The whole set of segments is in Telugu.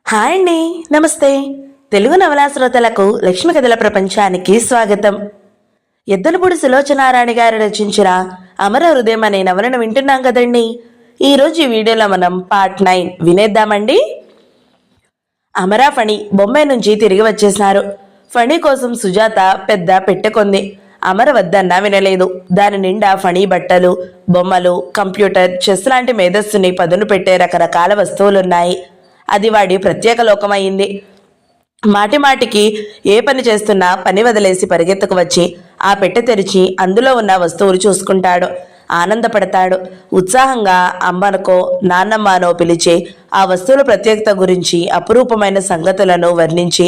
హాయ్ అండి. నమస్తే. తెలుగు నవలా శ్రోతలకు లక్ష్మి కథల ప్రపంచానికి స్వాగతం. ఎద్దలపూడి సులోచనారాణి గారు రచించిన అమర హృదయం అనే నవలను వింటున్నాం కదండి. ఈరోజు ఈ వీడియోలో మనం పార్ట్ 9 వినేద్దామండి. అమరా ఫణి బొంబాయి నుంచి తిరిగి వచ్చేసినారు. ఫణి కోసం సుజాత పెద్ద పెట్టెకొంది. అమర వద్దన్నా వినలేదు. దాని నిండా ఫణి బట్టలు, బొమ్మలు, కంప్యూటర్, చెస్ లాంటి మేధస్సుని పదును పెట్టే రకరకాల వస్తువులున్నాయి. అది వాడి ప్రత్యేక లోకమైంది. మాటి మాటికి ఏ పని చేస్తున్నా పని వదిలేసి పరిగెత్తుకు వచ్చి ఆ పెట్టె తెరిచి అందులో ఉన్న వస్తువులు చూసుకుంటాడు, ఆనందపడతాడు. ఉత్సాహంగా అమ్మనకో నాన్నమ్మనో పిలిచి ఆ వస్తువుల ప్రత్యేకత గురించి, అపురూపమైన సంగతులను వర్ణించి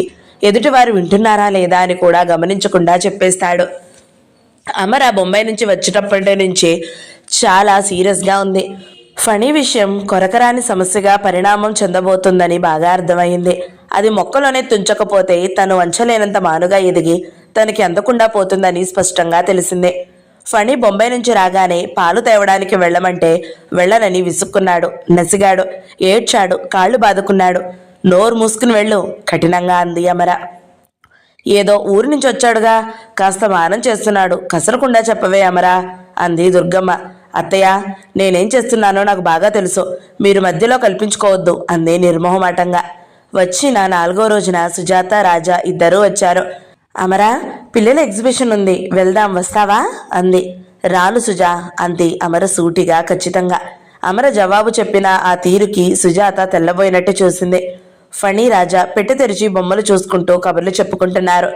ఎదుటివారు వింటున్నారా లేదా అని కూడా గమనించకుండా చెప్పేస్తాడు. అమర బొంబాయి నుంచి వచ్చేటప్పటి నుంచి చాలా సీరియస్గా ఉంది. ఫణి విషయం కొరకరాని సమస్యగా పరిణామం చెందబోతుందని బాగా అర్థమైంది. అది మొక్కలోనే తుంచకపోతే తను వంచలేనంత మానుగా ఎదిగి తనకి అందకుండా పోతుందని స్పష్టంగా తెలిసిందే. ఫణి బొంబాయి నుంచి రాగానే పాలు తేవడానికి వెళ్ళమంటే వెళ్ళనని విసుక్కున్నాడు, నసిగాడు, ఏడ్చాడు, కాళ్ళు బాదుకున్నాడు. నోరు మూసుకుని వెళ్ళు కఠినంగా అంది అమర. ఏదో ఊరి నుంచి వచ్చాడుగా, కాస్త మానం చేస్తున్నాడు, కసరకుండా చెప్పవే అమరా అంది దుర్గమ్మ. అత్తయ్య, నేనేం చేస్తున్నానో నాకు బాగా తెలుసు, మీరు మధ్యలో కల్పించుకోవద్దు అంది నిర్మోహమాటంగా. వచ్చిన 4వ రోజున సుజాత, రాజా ఇద్దరూ వచ్చారు. అమరా, పిల్లల ఎగ్జిబిషన్ ఉంది, వెళ్దాం, వస్తావా అంది. రాను సుజా అంది అమర సూటిగా, ఖచ్చితంగా. అమర జవాబు చెప్పిన ఆ తీరుకి సుజాత తెల్లబోయినట్టు చూసింది. ఫణి, రాజా పెట్టె తెరిచి బొమ్మలు చూసుకుంటూ కబుర్లు చెప్పుకుంటున్నారు.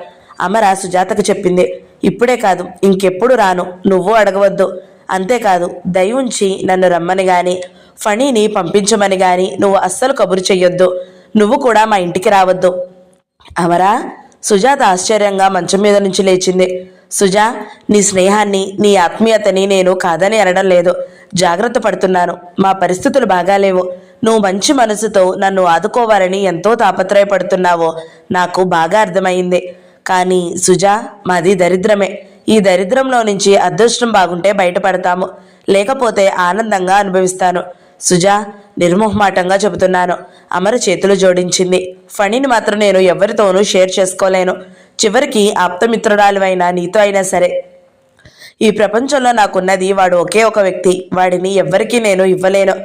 అమర సుజాతకు చెప్పింది, ఇప్పుడే కాదు ఇంకెప్పుడు రాను, నువ్వు అడగవద్దు. అంతేకాదు, దయవుంచి నన్ను రమ్మని గాని ఫణిని పంపించమని గాని నువ్వు అస్సలు కబురు చెయ్యొద్దు. నువ్వు కూడా మా ఇంటికి రావద్దు. అమరా, సుజాత ఆశ్చర్యంగా మంచం మీద నుంచి లేచింది. సుజా, నీ స్నేహాన్ని, నీ ఆత్మీయతని నేను కాదని అనడం లేదు. జాగ్రత్త పడుతున్నాను. మా పరిస్థితులు బాగాలేవు. నువ్వు మంచి మనసుతో నన్ను ఆదుకోవాలని ఎంతో తాపత్రయపడుతున్నావో నాకు బాగా అర్థమైంది. కానీ సుజా, మాది దరిద్రమే. ఈ దరిద్రంలో నుంచి అదృష్టం బాగుంటే బయటపడతాము, లేకపోతే ఆనందంగా అనుభవిస్తాను. సుజా, నిర్మోహమాటంగా చెబుతున్నాను. అమర చేతులు జోడించింది. ఫణిని మాత్రం నేను ఎవరితోనూ షేర్ చేసుకోలేను. చివరికి ఆప్తమిత్రురాలువైనా నీతో అయినా సరే. ఈ ప్రపంచంలో నాకున్నది వాడు ఒకే ఒక వ్యక్తి. వాడిని ఎవ్వరికీ నేను ఇవ్వలేను.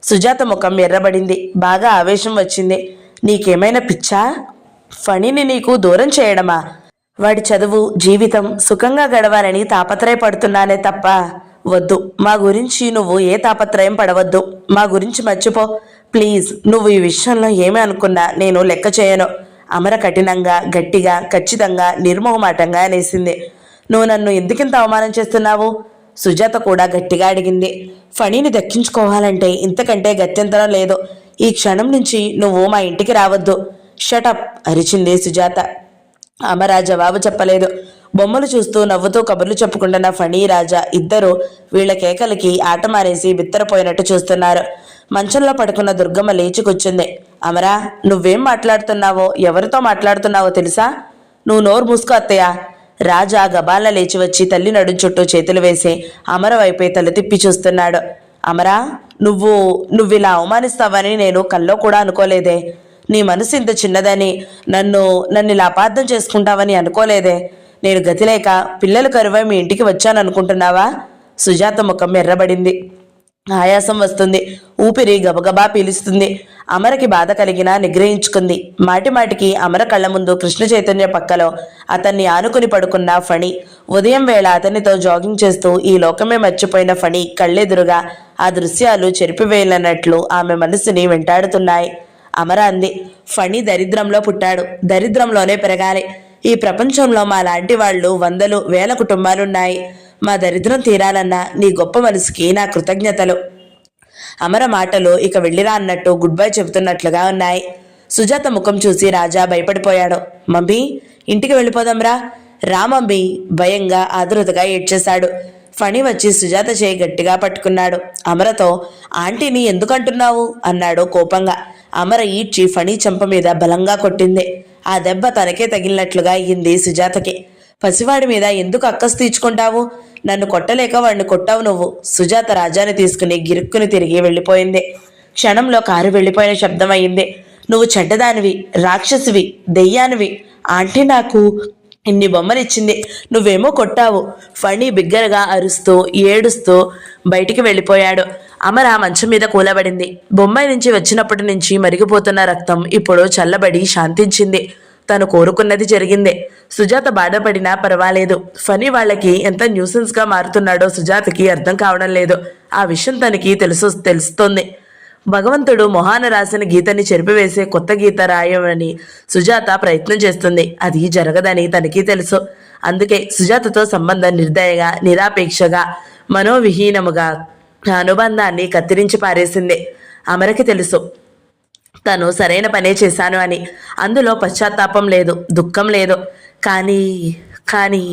సుజాత ముఖం ఎర్రబడింది. బాగా ఆవేశం వచ్చింది. నీకేమైనా పిచ్చా? ఫణిని నీకు దూరం చేయడమా? వాడి చదువు, జీవితం సుఖంగా గడవాలని తాపత్రయపడుతున్నానే తప్ప, వద్దు, మా గురించి నువ్వు ఏ తాపత్రయం పడవద్దు. మా గురించి మర్చిపో ప్లీజ్. నువ్వు ఈ విషయంలో ఏమి అనుకున్నా నేను లెక్క చేయను. అమర కఠినంగా, గట్టిగా, ఖచ్చితంగా, నిర్మోహమాటంగా అనేసింది. నువ్వు నన్ను ఎందుకింత అవమానం చేస్తున్నావు? సుజాత కూడా గట్టిగా అడిగింది. ఫణిని దక్కించుకోవాలంటే ఇంతకంటే గత్యంతరం లేదు. ఈ క్షణం నుంచి నువ్వు మా ఇంటికి రావద్దు. షటప్ అరిచింది సుజాత. అమర జవాబు చెప్పలేదు. బొమ్మలు చూస్తూ నవ్వుతూ కబుర్లు చెప్పుకుంటున్న ఫణి, రాజా ఇద్దరు వీళ్ల కేకలకి ఆట మారేసి బిత్తరపోయినట్టు చూస్తున్నారు. మంచంలో పడుకున్న దుర్గమ్మ లేచి కూర్చుంది. అమరా, నువ్వేం మాట్లాడుతున్నావో, ఎవరితో మాట్లాడుతున్నావో తెలుసా? నువ్వు నోరు మూసుకో అత్తయ్య. రాజా గబాల లేచి వచ్చి తల్లి నడుం చుట్టూ చేతులు వేసి అమర వైపే తల తిప్పి చూస్తున్నాడు. అమరా, నువ్విలా అవమానిస్తావని నేను కల్లో కూడా అనుకోలేదే. నీ మనసు ఇంత చిన్నదని, నన్ను ఇలా అపార్థం చేసుకుంటావని అనుకోలేదే. నేను గతిలేక పిల్లలు కరువై మీ ఇంటికి వచ్చాననుకుంటున్నావా? సుజాత ముఖం ఎర్రబడింది. ఆయాసం వస్తుంది. ఊపిరి గబగబా పీలుస్తుంది. అమరకి బాధ కలిగినా నిగ్రహించుకుంది. మాటిమాటికి అమర కళ్ళ ముందు కృష్ణ చైతన్య పక్కలో అతన్ని ఆనుకుని పడుకున్న ఫణి, ఉదయం వేళ అతనితో జాగింగ్ చేస్తూ ఈ లోకమే మర్చిపోయిన ఫణి కళ్ళెదురుగా ఆ దృశ్యాలు చెరిపివేయలన్నట్లు ఆమె మనసుని వెంటాడుతున్నాయి. అమర అంది, ఫణి దరిద్రంలో పుట్టాడు, దరిద్రంలోనే పెరగాలి. ఈ ప్రపంచంలో మా లాంటి వాళ్ళు 100, 1000 కుటుంబాలున్నాయి. మా దరిద్రం తీరాలన్నా నీ గొప్ప మనసుకి నా కృతజ్ఞతలు. అమర మాటలు ఇక వెళ్ళిరా అన్నట్టు గుడ్ బై చెబుతున్నట్లుగా ఉన్నాయి. సుజాత ముఖం చూసి రాజా భయపడిపోయాడు. మమ్మీ, ఇంటికి వెళ్ళిపోదాంరా. రా మమ్మీ భయంగా, ఆదురతగా ఏడ్చేశాడు. ఫణి వచ్చి సుజాత చేయి గట్టిగా పట్టుకున్నాడు. అమరతో, ఆంటీని ఎందుకంటున్నావు అన్నాడు కోపంగా. అమర ఈడ్చి ఫణి చెంప మీద బలంగా కొట్టింది. ఆ దెబ్బ తనకే తగిలినట్లుగా అయ్యింది సుజాతకి. పసివాడి మీద ఎందుకు అక్కసు తీర్చుకుంటావు? నన్ను కొట్టలేక వాడిని కొట్టావు నువ్వు. సుజాత రాజాని తీసుకుని గిరుక్కుని తిరిగి వెళ్ళిపోయింది. క్షణంలో కారు వెళ్ళిపోయిన శబ్దం అయింది. నువ్వు చెడ్డదానివి, రాక్షసివి, దెయ్యానివి. ఆంటీ నాకు ఇన్ని బొమ్మలు ఇచ్చింది, నువ్వేమో కొట్టావు. ఫణి బిగ్గరగా అరుస్తూ ఏడుస్తూ బయటికి వెళ్ళిపోయాడు. అమర మంచం మీద కూలబడింది. బొంబాయి నుంచి వచ్చినప్పటి నుంచి మరిగిపోతున్న రక్తం ఇప్పుడు చల్లబడి శాంతించింది. తను కోరుకున్నది జరిగింది. సుజాత బాధపడినా పర్వాలేదు. ఫణి వాళ్ళకి ఎంత న్యూసెన్స్గా మారుతున్నాడో సుజాతకి అర్థం కావడం లేదు. ఆ విషయం తనకి తెలుస్తోంది. భగవంతుడు మొహాన రాసిన గీతని చెరిపివేసే కొత్త గీత రాయమని సుజాత ప్రయత్నం చేస్తుంది. అది జరగదని తనకి తెలుసు. అందుకే సుజాతతో సంబంధం నిర్దయగా, నిరాపేక్షగా, మనోవిహీనముగా అనుబంధాన్ని కత్తిరించి పారేసింది. అమరకి తెలుసు తను సరైన పనే చేశాను అని. అందులో పశ్చాత్తాపం లేదు, దుఃఖం లేదు. కానీ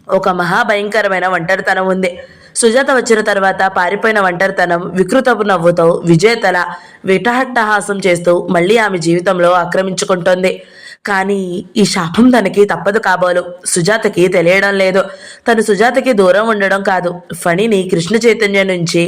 ఒక మహాభయంకరమైన ఒంటరితనం ఉంది. సుజాత వచ్చిన తర్వాత పారిపోయిన ఒంటరితనం వికృతపు నవ్వుతో విజేతల విటహట్టహాసం చేస్తూ మళ్ళీ ఆమె జీవితంలో ఆక్రమించుకుంటోంది. కానీ ఈ శాపం తనకి తప్పదు కాబోలు. సుజాతకి తెలియడం లేదు. తను సుజాతకి దూరం ఉండడం కాదు, ఫణిని కృష్ణ చైతన్యం నుంచి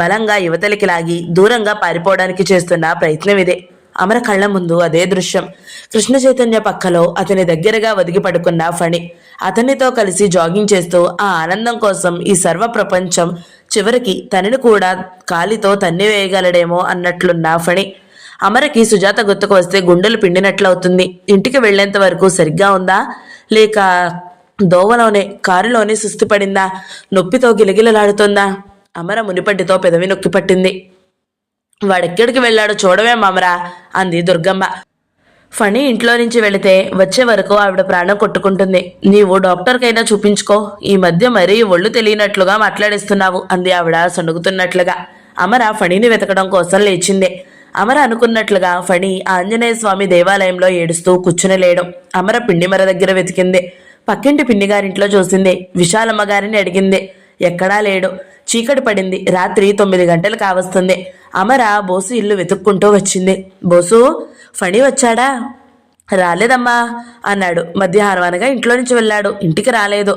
బలంగా యువతలికి లాగి దూరంగా పారిపోవడానికి చేస్తున్న ప్రయత్నం ఇదే. అమర కళ్ళ ముందు అదే దృశ్యం. కృష్ణ చైతన్య పక్కలో అతని దగ్గరగా ఒదిగి పడుకున్న ఫణి. అతనితో కలిసి జాగింగ్ చేస్తూ ఆ ఆనందం కోసం ఈ సర్వ ప్రపంచం చివరికి తనని కూడా కాలితో తన్నివేయగలడేమో అన్నట్లున్న ఫణి. అమరకి సుజాత గుర్తుకు వస్తే గుండెలు పిండినట్లవుతుంది. ఇంటికి వెళ్లేంత వరకు సరిగ్గా ఉందా, లేక దోవలోనే కారులోనే సుస్థి పడిందా, నొప్పితో గిలగిలలాడుతుందా? అమర మునిపంటితో పెదవి నొక్కి పట్టింది. వాడెక్కడికి వెళ్ళాడో చూడవే అమరా, అంది దుర్గమ్మ. ఫణి ఇంట్లో నుంచి వెళితే వచ్చే వరకు ఆవిడ ప్రాణం కొట్టుకుంటుంది. నీవు డాక్టర్కైనా చూపించుకో, ఈ మధ్య మరీ ఒళ్ళు తెలియనట్లుగా మాట్లాడిస్తున్నావు, అంది ఆవిడ సొనుగుతున్నట్లుగా. అమర ఫణిని వెతకడం కోసం లేచింది. అమర అనుకున్నట్లుగా ఫణి ఆంజనేయ స్వామి దేవాలయంలో ఏడుస్తూ కూర్చుని లేడు. అమర పిండిమర దగ్గర వెతికింది. పక్కింటి పిన్నిగారింట్లో చూసింది. విశాలమ్మ గారిని అడిగింది. ఎక్కడా లేడు. చీకటి పడింది. రాత్రి 9 గంటలు కావస్తుంది. అమర బోసు ఇల్లు వెతుక్కుంటూ వచ్చింది. బోసు, ఫణి వచ్చాడా? రాలేదమ్మా అన్నాడు. మధ్యాహ్నం అనగా ఇంట్లో నుంచి వెళ్ళాడు, ఇంటికి రాలేదు.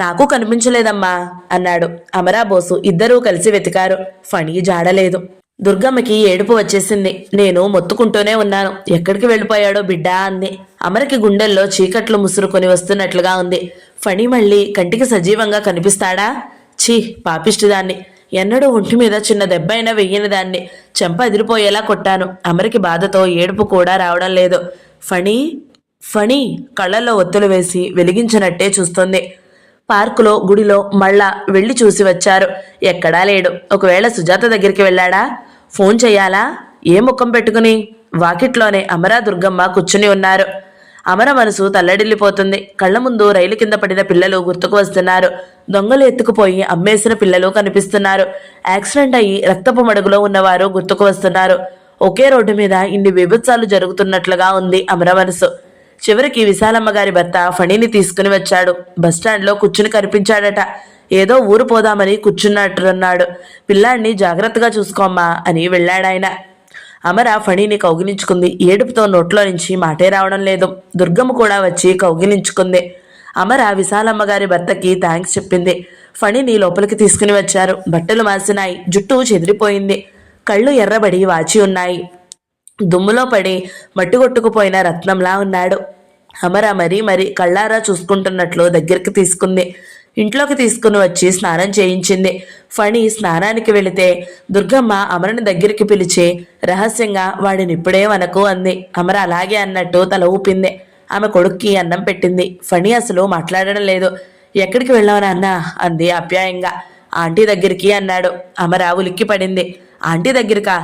నాకు కనిపించలేదమ్మా అన్నాడు. అమరా బోసు ఇద్దరూ కలిసి వెతికారు. ఫణి జాడలేదు. దుర్గమ్మకి ఏడుపు వచ్చేసింది. నేను మొత్తుకుంటూనే ఉన్నాను. ఎక్కడికి వెళ్ళిపోయాడో బిడ్డా అంది. అమరకి గుండెల్లో చీకట్లు ముసురుకొని వస్తున్నట్లుగా ఉంది. ఫణి మళ్ళీ కంటికి సజీవంగా కనిపిస్తాడా? ఛీ, పాపిష్టిదాన్ని. ఎన్నడూ ఒంటి మీద చిన్న దెబ్బ అయినా వెయ్యని దాన్ని చెంప అదిరిపోయేలా కొట్టాను. అమరకి బాధతో ఏడుపు కూడా రావడం లేదు. ఫణి ఫణి కళ్ళల్లో ఒత్తులు వేసి వెలిగించినట్టే చూస్తోంది. పార్కులో, గుడిలో మళ్ళా వెళ్ళి చూసి వచ్చారు. ఎక్కడా లేడు. ఒకవేళ సుజాత దగ్గరికి వెళ్ళాడా? ఫోన్ చెయ్యాలా? ఏ ముఖం పెట్టుకుని? వాకిట్లోనే అమరా దుర్గమ్మ కూర్చుని ఉన్నారు. అమర మనసు తల్లడిల్లిపోతుంది. కళ్ళ ముందు రైలు కింద పడిన పిల్లలు గుర్తుకు వస్తున్నారు. దొంగలు ఎత్తుకుపోయి అమ్మేసిన పిల్లలు కనిపిస్తున్నారు. యాక్సిడెంట్ అయ్యి రక్తపు మడుగులో ఉన్నవారు గుర్తుకు వస్తున్నారు. ఒకే రోడ్డు మీద ఇన్ని విభత్సాలు జరుగుతున్నట్లుగా ఉంది అమర మనసు. చివరికి విశాలమ్మ గారి భర్త ఫణిని తీసుకుని వచ్చాడు. బస్టాండ్లో కూర్చుని కనిపించాడట. ఏదో ఊరు పోదామని కూర్చున్నట్టున్నాడు. పిల్లాడిని జాగ్రత్తగా చూసుకోమ్మా అని వెళ్ళాడాయన. అమర ఫణిని కౌగిలించుకుంది. ఏడుపుతో నోట్లో నుంచి మాటే రావడం లేదు. దుర్గమ్మ కూడా వచ్చి కౌగిలించుకుంది. అమర విశాలమ్మ గారి భర్తకి థ్యాంక్స్ చెప్పింది. ఫణిని లోపలికి తీసుకుని వచ్చారు. బట్టలు మాసినాయి, జుట్టు చెదిరిపోయింది, కళ్ళు ఎర్రబడి వాచి ఉన్నాయి. దుమ్ములో పడి మట్టిగొట్టుకుపోయిన రత్నంలా ఉన్నాడు. అమర మరీ కళ్ళారా చూసుకుంటున్నట్లు దగ్గరికి తీసుకుంది. ఇంట్లోకి తీసుకుని వచ్చి స్నానం చేయించింది. ఫణి స్నానానికి వెళితే దుర్గమ్మ అమరని దగ్గరికి పిలిచి రహస్యంగా వాడిని ఇప్పుడే వనకు అంది. అమర అలాగే అన్నట్టు తల ఊపింది. ఆమె కొడుక్కి అన్నం పెట్టింది. ఫణి అసలు మాట్లాడడం లేదు. ఎక్కడికి వెళ్ళావు నాన్న అంది ఆప్యాయంగా. ఆంటీ దగ్గరికి అన్నాడు. అమర ఉలిక్కి పడింది. ఆంటీ దగ్గరికా?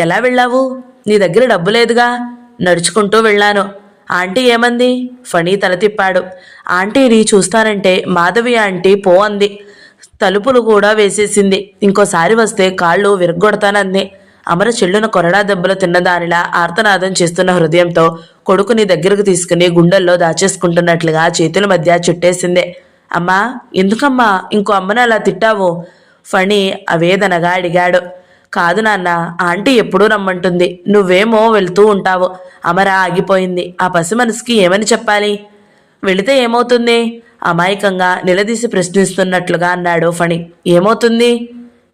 ఎలా వెళ్ళావు? నీ దగ్గర డబ్బు లేదుగా. నడుచుకుంటూ వెళ్ళాను. ఆంటీ ఏమంది? ఫణి తల తిప్పాడు. ఆంటీని చూస్తానంటే మాధవి ఆంటీ పో అంది. తలుపులు కూడా వేసేసింది. ఇంకోసారి వస్తే కాళ్ళు విరగ్గొడతానంది. అమర చెల్లున కొరడా దెబ్బలు తిన్నదానిలా ఆర్తనాదం చేస్తున్న హృదయంతో కొడుకుని దగ్గరకు తీసుకుని గుండెల్లో దాచేసుకుంటున్నట్లుగా చేతుల మధ్య చుట్టేసింది. అమ్మా, ఎందుకమ్మా ఇంకో అమ్మను అలా తిట్టావు? ఫణి అవేదనగా అడిగాడు. కాదు నాన్న, ఆంటీ ఎప్పుడూ రమ్మంటుంది, నువ్వేమో వెళ్తూ ఉంటావు. అమర ఆగిపోయింది. ఆ పసి మనసుకి ఏమని చెప్పాలి? వెళితే ఏమవుతుంది? అమాయకంగా నిలదీసి ప్రశ్నిస్తున్నట్లుగా అన్నాడు ఫణి.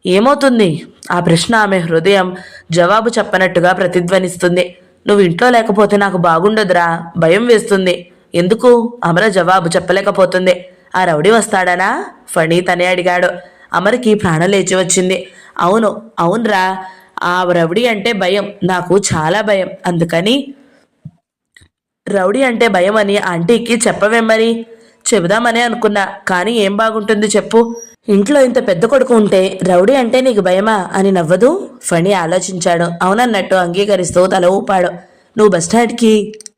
ఏమవుతుంది? ఆ ప్రశ్న ఆమె హృదయం జవాబు చెప్పనట్టుగా ప్రతిధ్వనిస్తుంది. నువ్వు ఇంట్లో లేకపోతే నాకు బాగుండదురా, భయం వేస్తుంది. ఎందుకు? అమర జవాబు చెప్పలేకపోతుంది. ఆ రౌడీ వస్తాడనా? ఫణి తనే అడిగాడు. అమర్కి ప్రాణం లేచి వచ్చింది. అవునరా, ఆ రౌడీ అంటే భయం, నాకు చాలా భయం. అందుకని రౌడీ అంటే భయం అని ఆంటీకి చెప్పవే మరి? చెబుదామనే అనుకున్నా, కానీ ఏం బాగుంటుంది చెప్పు. ఇంట్లో ఇంత పెద్ద కొడుకు ఉంటే రౌడీ అంటే నీకు భయమా అని నవ్వదు? ఫణి ఆలోచించాడు. అవునన్నట్టు అంగీకరిస్తూ తల ఊపాడు. నువ్వు బస్టాండ్కి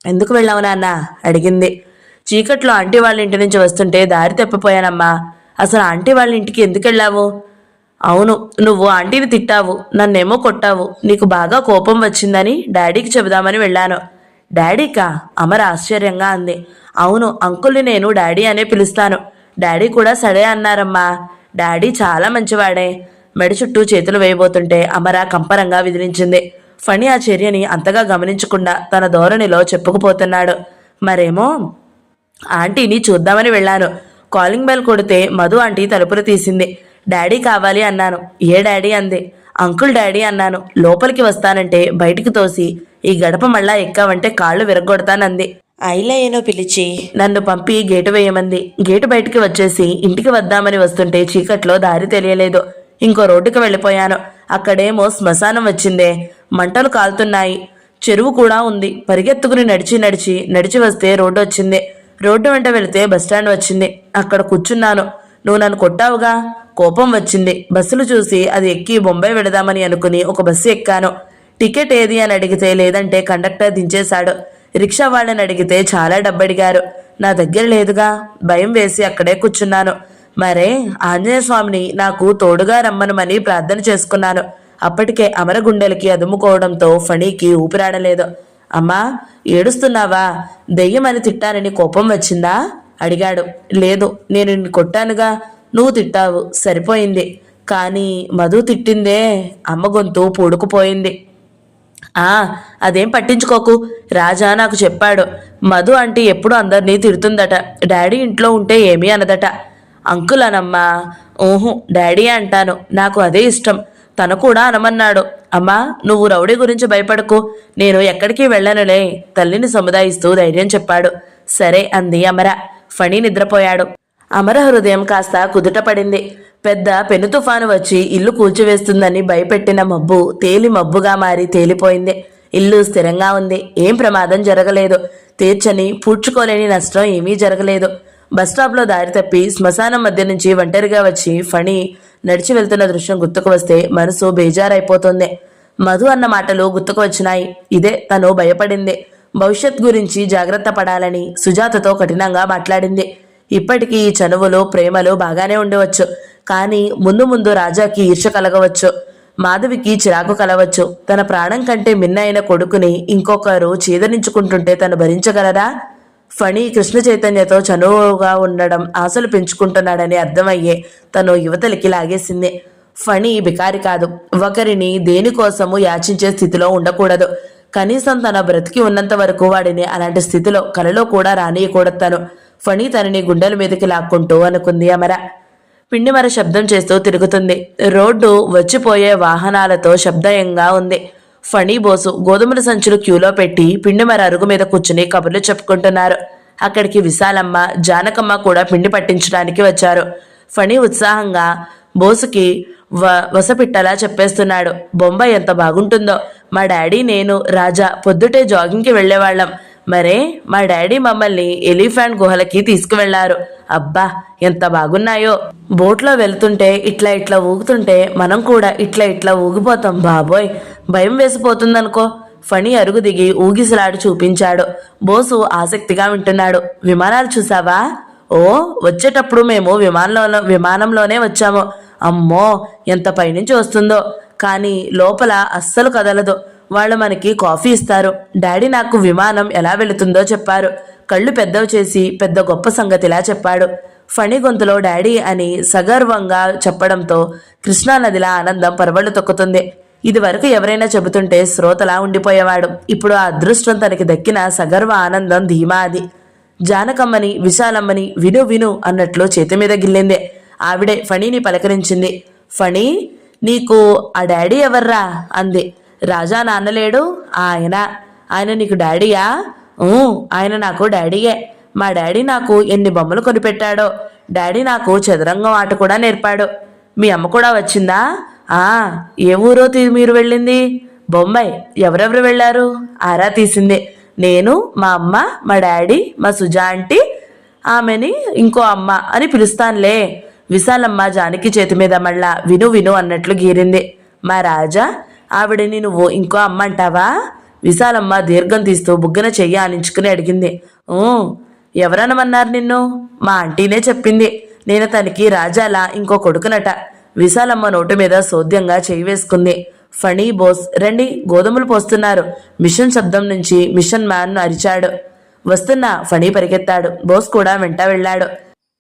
ఎందుకు వెళ్ళావు నాన్న అడిగింది. చీకట్లో ఆంటీ వాళ్ళ ఇంటి నుంచి వస్తుంటే దారి తప్పిపోయానమ్మా. అసలు ఆంటీ వాళ్ళ ఇంటికి ఎందుకు వెళ్ళావు? అవును, నువ్వు ఆంటీని తిట్టావు, నన్నేమో కొట్టావు. నీకు బాగా కోపం వచ్చిందని డాడీకి చెబుదామని వెళ్ళాను. డాడీకా? అమర ఆశ్చర్యంగా అంది. అవును, అంకుల్ని నేను డాడీ అనే పిలుస్తాను. డాడీ కూడా సరే అన్నారమ్మా. డాడీ చాలా మంచివాడే. మెడ చుట్టూ చేతులు వేయబోతుంటే అమర కంపరంగా విదిలించింది. ఫణి ఆ చర్యని అంతగా గమనించకుండా తన ధోరణిలో చెప్పుకుపోతున్నాడు. మరేమో ఆంటీని చూద్దామని వెళ్ళాను. కాలింగ్ బెల్ కొడితే మధు ఆంటీ తలుపులు తీసింది. డాడీ కావాలి అన్నాను. ఏ డాడీ అంది. అంకుల్ డాడీ అన్నాను. లోపలికి వస్తానంటే బయటికి తోసి ఈ గడప మళ్ళా ఎక్కావంటే కాళ్ళు విరగొడతానంది. ఐలయ్యను పిలిచి నన్ను పంపి గేటు వేయమంది. గేటు బయటికి వచ్చేసి ఇంటికి వద్దామని వస్తుంటే చీకట్లో దారి తెలియలేదు. ఇంకో రోడ్డుకి వెళ్ళిపోయాను. అక్కడేమో శ్మశానం వచ్చిందే. మంటలు కాలుతున్నాయి. చెరువు కూడా ఉంది. పరిగెత్తుకుని నడిచి వస్తే రోడ్డు వచ్చింది. రోడ్డు వెంట వెళితే బస్టాండ్ వచ్చింది. అక్కడ కూర్చున్నాను. నువ్వు నన్ను కొట్టావుగా, కోపం వచ్చింది. బస్సులు చూసి అది ఎక్కి బొంబాయి వెళదామని అనుకుని ఒక బస్సు ఎక్కాను. టికెట్ ఏది అని అడిగితే లేదంటే కండక్టర్ దించేశాడు. రిక్షా వాళ్ళని అడిగితే చాలా డబ్బడిగారు. నా దగ్గర లేదుగా, భయం వేసి అక్కడే కూర్చున్నాను. మరే ఆంజనేయ స్వామిని నాకు తోడుగా రమ్మనమని ప్రార్థన చేసుకున్నాను. అప్పటికే అమర గుండెలకి అదుముకోవడంతో ఫణికి ఊపిరాడలేదు. అమ్మా, ఏడుస్తున్నావా? దెయ్యమని తిట్టానని కోపం వచ్చిందా అడిగాడు. లేదు, నేను నిన్ను కొట్టానుగా, నువ్వు తిట్టావు, సరిపోయింది. కానీ మధు తిట్టిందే. అమ్మ గొంతు పూడుకుపోయింది. అదేం పట్టించుకోకు, రాజా నాకు చెప్పాడు. మధు ఆంటీ ఎప్పుడు అందరినీ తిడుతుందట. డాడీ ఇంట్లో ఉంటే ఏమీ అనదట. అంకుల్ అనమ్మా. ఓహో, డాడీ అంటాను, నాకు అదే ఇష్టం. తను కూడా అనమన్నాడు. అమ్మా, నువ్వు రౌడీ గురించి భయపడకు, నేను ఎక్కడికి వెళ్ళనులే, తల్లిని సముదాయిస్తూ ధైర్యం చెప్పాడు. సరే అంది అమర. ఫణి నిద్రపోయాడు. అమర హృదయం కాస్త కుదుట పడింది. పెద్ద పెను తుఫాను వచ్చి ఇల్లు కూల్చివేస్తుందని భయపెట్టిన మబ్బు తేలి మబ్బుగా మారి తేలిపోయింది. ఇల్లు స్థిరంగా ఉంది. ఏం ప్రమాదం జరగలేదు. తీర్చని పూడ్చుకోలేని నష్టం ఏమీ జరగలేదు. బస్టాప్లో దారి తప్పి శ్మశానం మధ్య నుంచి ఒంటరిగా వచ్చి ఫణి నడిచి వెళ్తున్న దృశ్యం గుర్తుకు వస్తే మనసు బేజారైపోతుంది. మధు అన్న మాటలు గుర్తుకు వచ్చినాయి. ఇదే తను భయపడింది. భవిష్యత్ గురించి జాగ్రత్త పడాలని సుజాతతో కఠినంగా మాట్లాడింది. ఇప్పటికీ ఈ చనువులు ప్రేమలు బాగానే ఉండవచ్చు. కానీ ముందు ముందు రాజాకి ఈర్ష్య కలగవచ్చు. మాధవికి చిరాకు కలవచ్చు. తన ప్రాణం కంటే మిన్నైన కొడుకుని ఇంకొకరు చీదరించుకుంటుంటే తను భరించగలరా? ఫణి కృష్ణ చైతన్యతో చనువుగా ఉండడం ఆశలు పెంచుకుంటున్నాడని అర్థమయ్యే తను యువతలికి లాగేసింది. ఫణి బికారి కాదు. ఒకరిని దేనికోసము యాచించే స్థితిలో ఉండకూడదు. కనీసం తన బ్రతికి ఉన్నంత వరకు వాడిని అలాంటి స్థితిలో కలలో కూడా రానియకూడదు. తను ఫణి తనని గుండెల మీదకి లాక్కుంటూ అనుకుంది అమర. పిండిమర శబ్దం చేస్తూ తిరుగుతుంది. రోడ్డు వచ్చిపోయే వాహనాలతో శబ్దయంగా ఉంది. ఫణి బోసు గోధుమల సంచులు క్యూలో పెట్టి పిండిమర అరుగు మీద కూర్చుని కబుర్లు చెప్పుకుంటున్నారు. అక్కడికి విశాలమ్మ, జానకమ్మ కూడా పిండి పట్టించడానికి వచ్చారు. ఫణి ఉత్సాహంగా బోసుకి వసపిట్టలా చెప్పేస్తున్నాడు. బొంబాయి ఎంత బాగుంటుందో. మా డాడీ, నేను, రాజా పొద్దుటే జాగింగ్కి వెళ్లేవాళ్ళం. మరే మా డాడీ మమ్మల్ని ఎలిఫెంట్ గుహలకి తీసుకువెళ్లారు. అబ్బా, ఎంత బాగున్నాయో. బోట్లో వెళ్తుంటే ఇట్లా ఊగుతుంటే మనం కూడా ఇట్లా ఊగిపోతాం. బాబోయ్, భయం వేసిపోతుందనుకో. ఫణి అరుగు దిగి ఊగిసలాడి చూపించాడు. బోసు ఆసక్తిగా వింటున్నాడు. విమానాలు చూసావా? ఓ, వచ్చేటప్పుడు మేము విమానంలోనే వచ్చాము. అమ్మో, ఎంత పైనుంచి వస్తుందో. కానీ లోపల అస్సలు కదలదు. వాళ్ళు మనకి కాఫీ ఇస్తారు. డాడీ నాకు విమానం ఎలా వెళుతుందో చెప్పారు. కళ్ళు పెద్దవి చేసి పెద్ద గొప్ప సంగతిలా చెప్పాడు. ఫణి గొంతులో డాడీ అని సగర్వంగా చెప్పడంతో కృష్ణానదిలా ఆనందం పరవళ్ళు తొక్కుతుంది. ఇది వరకు ఎవరైనా చెబుతుంటే శ్రోతలా ఉండిపోయేవాడు. ఇప్పుడు ఆ అదృష్టం తనకి దక్కిన సగర్వ ఆనందం ధీమా అది. జానకమ్మని, విశాలమ్మని విను విను అన్నట్లు చేతి మీద గిల్లింది. ఆవిడే ఫణిని పలకరించింది. ఫణి, నీకు ఆ డాడీ ఎవర్రా అంది. రాజా నాన్నలేడు, ఆయన. ఆయన నీకు డాడీయా? ఊ, ఆయన నాకు డాడీయే. మా డాడీ నాకు ఎన్ని బొమ్మలు కొనిపెట్టాడో. డాడీ నాకు చదరంగం ఆట కూడా నేర్పాడు. మీ అమ్మ కూడా వచ్చిందా? ఆ, ఏ ఊరో మీరు వెళ్ళింది? బొంబాయి. ఎవరెవరు వెళ్ళారు? ఆరా తీసింది. నేను, మా అమ్మ, మా డాడీ, మా సుజా ఆంటీ, ఆమెని ఇంకో అమ్మ అని పిలుస్తానులే. విశాలమ్మ జానకి చేతి మీద మళ్ళా విను విను అన్నట్లు గీరింది. మా రాజా, ఆవిడని నువ్వు ఇంకో అమ్మ అంటావా? విశాలమ్మ దీర్ఘం తీస్తూ బుగ్గన చెయ్యి ఆనించుకుని అడిగింది. ఎవరనమన్నారు నిన్ను? మా ఆంటీనే చెప్పింది. నేను తనకి రాజాలా ఇంకో కొడుకునట. విశాలమ్మ నోటు మీద సోద్యంగా చేయి వేసుకుంది. ఫణి, బోస్ రండి, గోధుమలు పోస్తున్నారు. మిషన్ శబ్దం నుంచి మిషన్ మ్యాన్ అరిచాడు. వస్తున్నా. ఫణి పరిగెత్తాడు. బోస్ కూడా వెంట వెళ్ళాడు.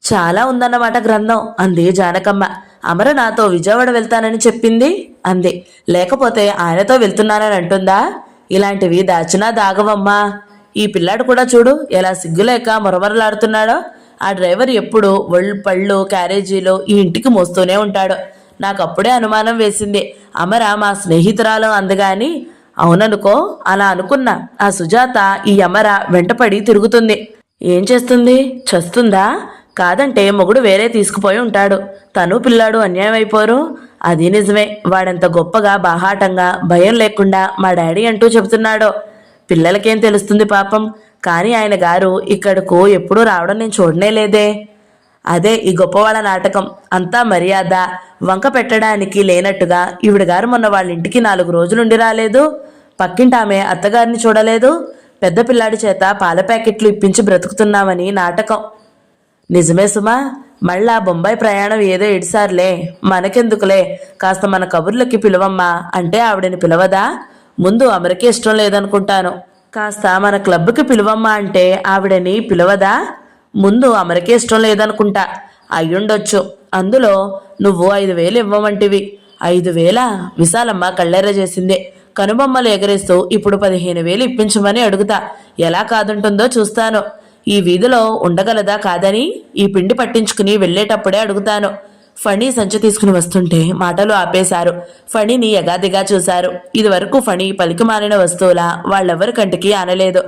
చాలా ఉందన్నమాట గ్రంథం అంది జానకమ్మ. అమర నాతో విజయవాడ వెళ్తానని చెప్పింది అంది. లేకపోతే ఆయనతో వెళ్తున్నానని అంటుందా? ఇలాంటివి దాచినా దాగవమ్మా. ఈ పిల్లాడు కూడా చూడు ఎలా సిగ్గులేక మొరమరలాడుతున్నాడో. ఆ డ్రైవర్ ఎప్పుడు పళ్ళు క్యారేజీలు ఈ ఇంటికి మోస్తూనే ఉంటాడు. నాకప్పుడే అనుమానం వేసింది. అమర మా స్నేహితురాలు అందగాని. అవుననుకో, అలా అనుకున్నా. ఆ సుజాత ఈ అమర వెంటపడి తిరుగుతుంది. ఏం చేస్తుంది? చస్తుందా? కాదంటే మొగుడు వేరే తీసుకుపోయి ఉంటాడు. తను పిల్లాడు అన్యాయం అయిపోరు. అది నిజమే. వాడెంత గొప్పగా బాహాటంగా భయం లేకుండా మా డాడీ అంటూ చెబుతున్నాడో. పిల్లలకేం తెలుస్తుంది పాపం. కానీ ఆయన గారు ఇక్కడకు ఎప్పుడూ రావడం నేను చూడనే లేదే. అదే ఈ గొప్పవాళ్ళ నాటకం. అంతా మర్యాద వంక పెట్టడానికి లేనట్టుగా ఈవిడ గారు మొన్న వాళ్ళ ఇంటికి 4 రోజులుండి రాలేదు. పక్కింటామె అత్తగారిని చూడలేదు. పెద్ద పిల్లాడి చేత పాల ప్యాకెట్లు ఇప్పించి బ్రతుకుతున్నామని నాటకం. నిజమే సుమా. మళ్ళా బొంబాయి ప్రయాణం ఏదో ఏడుసార్లే. మనకెందుకులే, కాస్త మన కబుర్లకి పిలువమ్మా అంటే ఆవిడని పిలవదా? ముందు అమరకే ఇష్టం లేదనుకుంటాను. కాస్త మన క్లబ్కి పిలువమ్మా అంటే ఆవిడని పిలవదా? ముందు అమరకే ఇష్టం లేదనుకుంటా. అయ్యుండొచ్చు. అందులో నువ్వు 5,000 ఇవ్వమంటివి. 5,000? విశాలమ్మ కళ్ళెర్ర చేసింది. కనుబొమ్మలు ఎగరేస్తూ ఇప్పుడు 15,000 ఇప్పించమని అడుగుతా. ఎలా కాదుంటుందో చూస్తాను. ఈ వీధిలో ఉండగలదా కాదని ఈ పిండి పట్టించుకుని వెళ్లేటప్పుడే అడుగుతాను. ఫణి సంచి తీసుకుని వస్తుంటే మాటలు ఆపేశారు. ఫణిని ఎగాదిగా చూశారు. ఇదివరకు ఫణి పలికి మారిన వస్తువులా వాళ్ళెవరి కంటికి ఆనలేదు,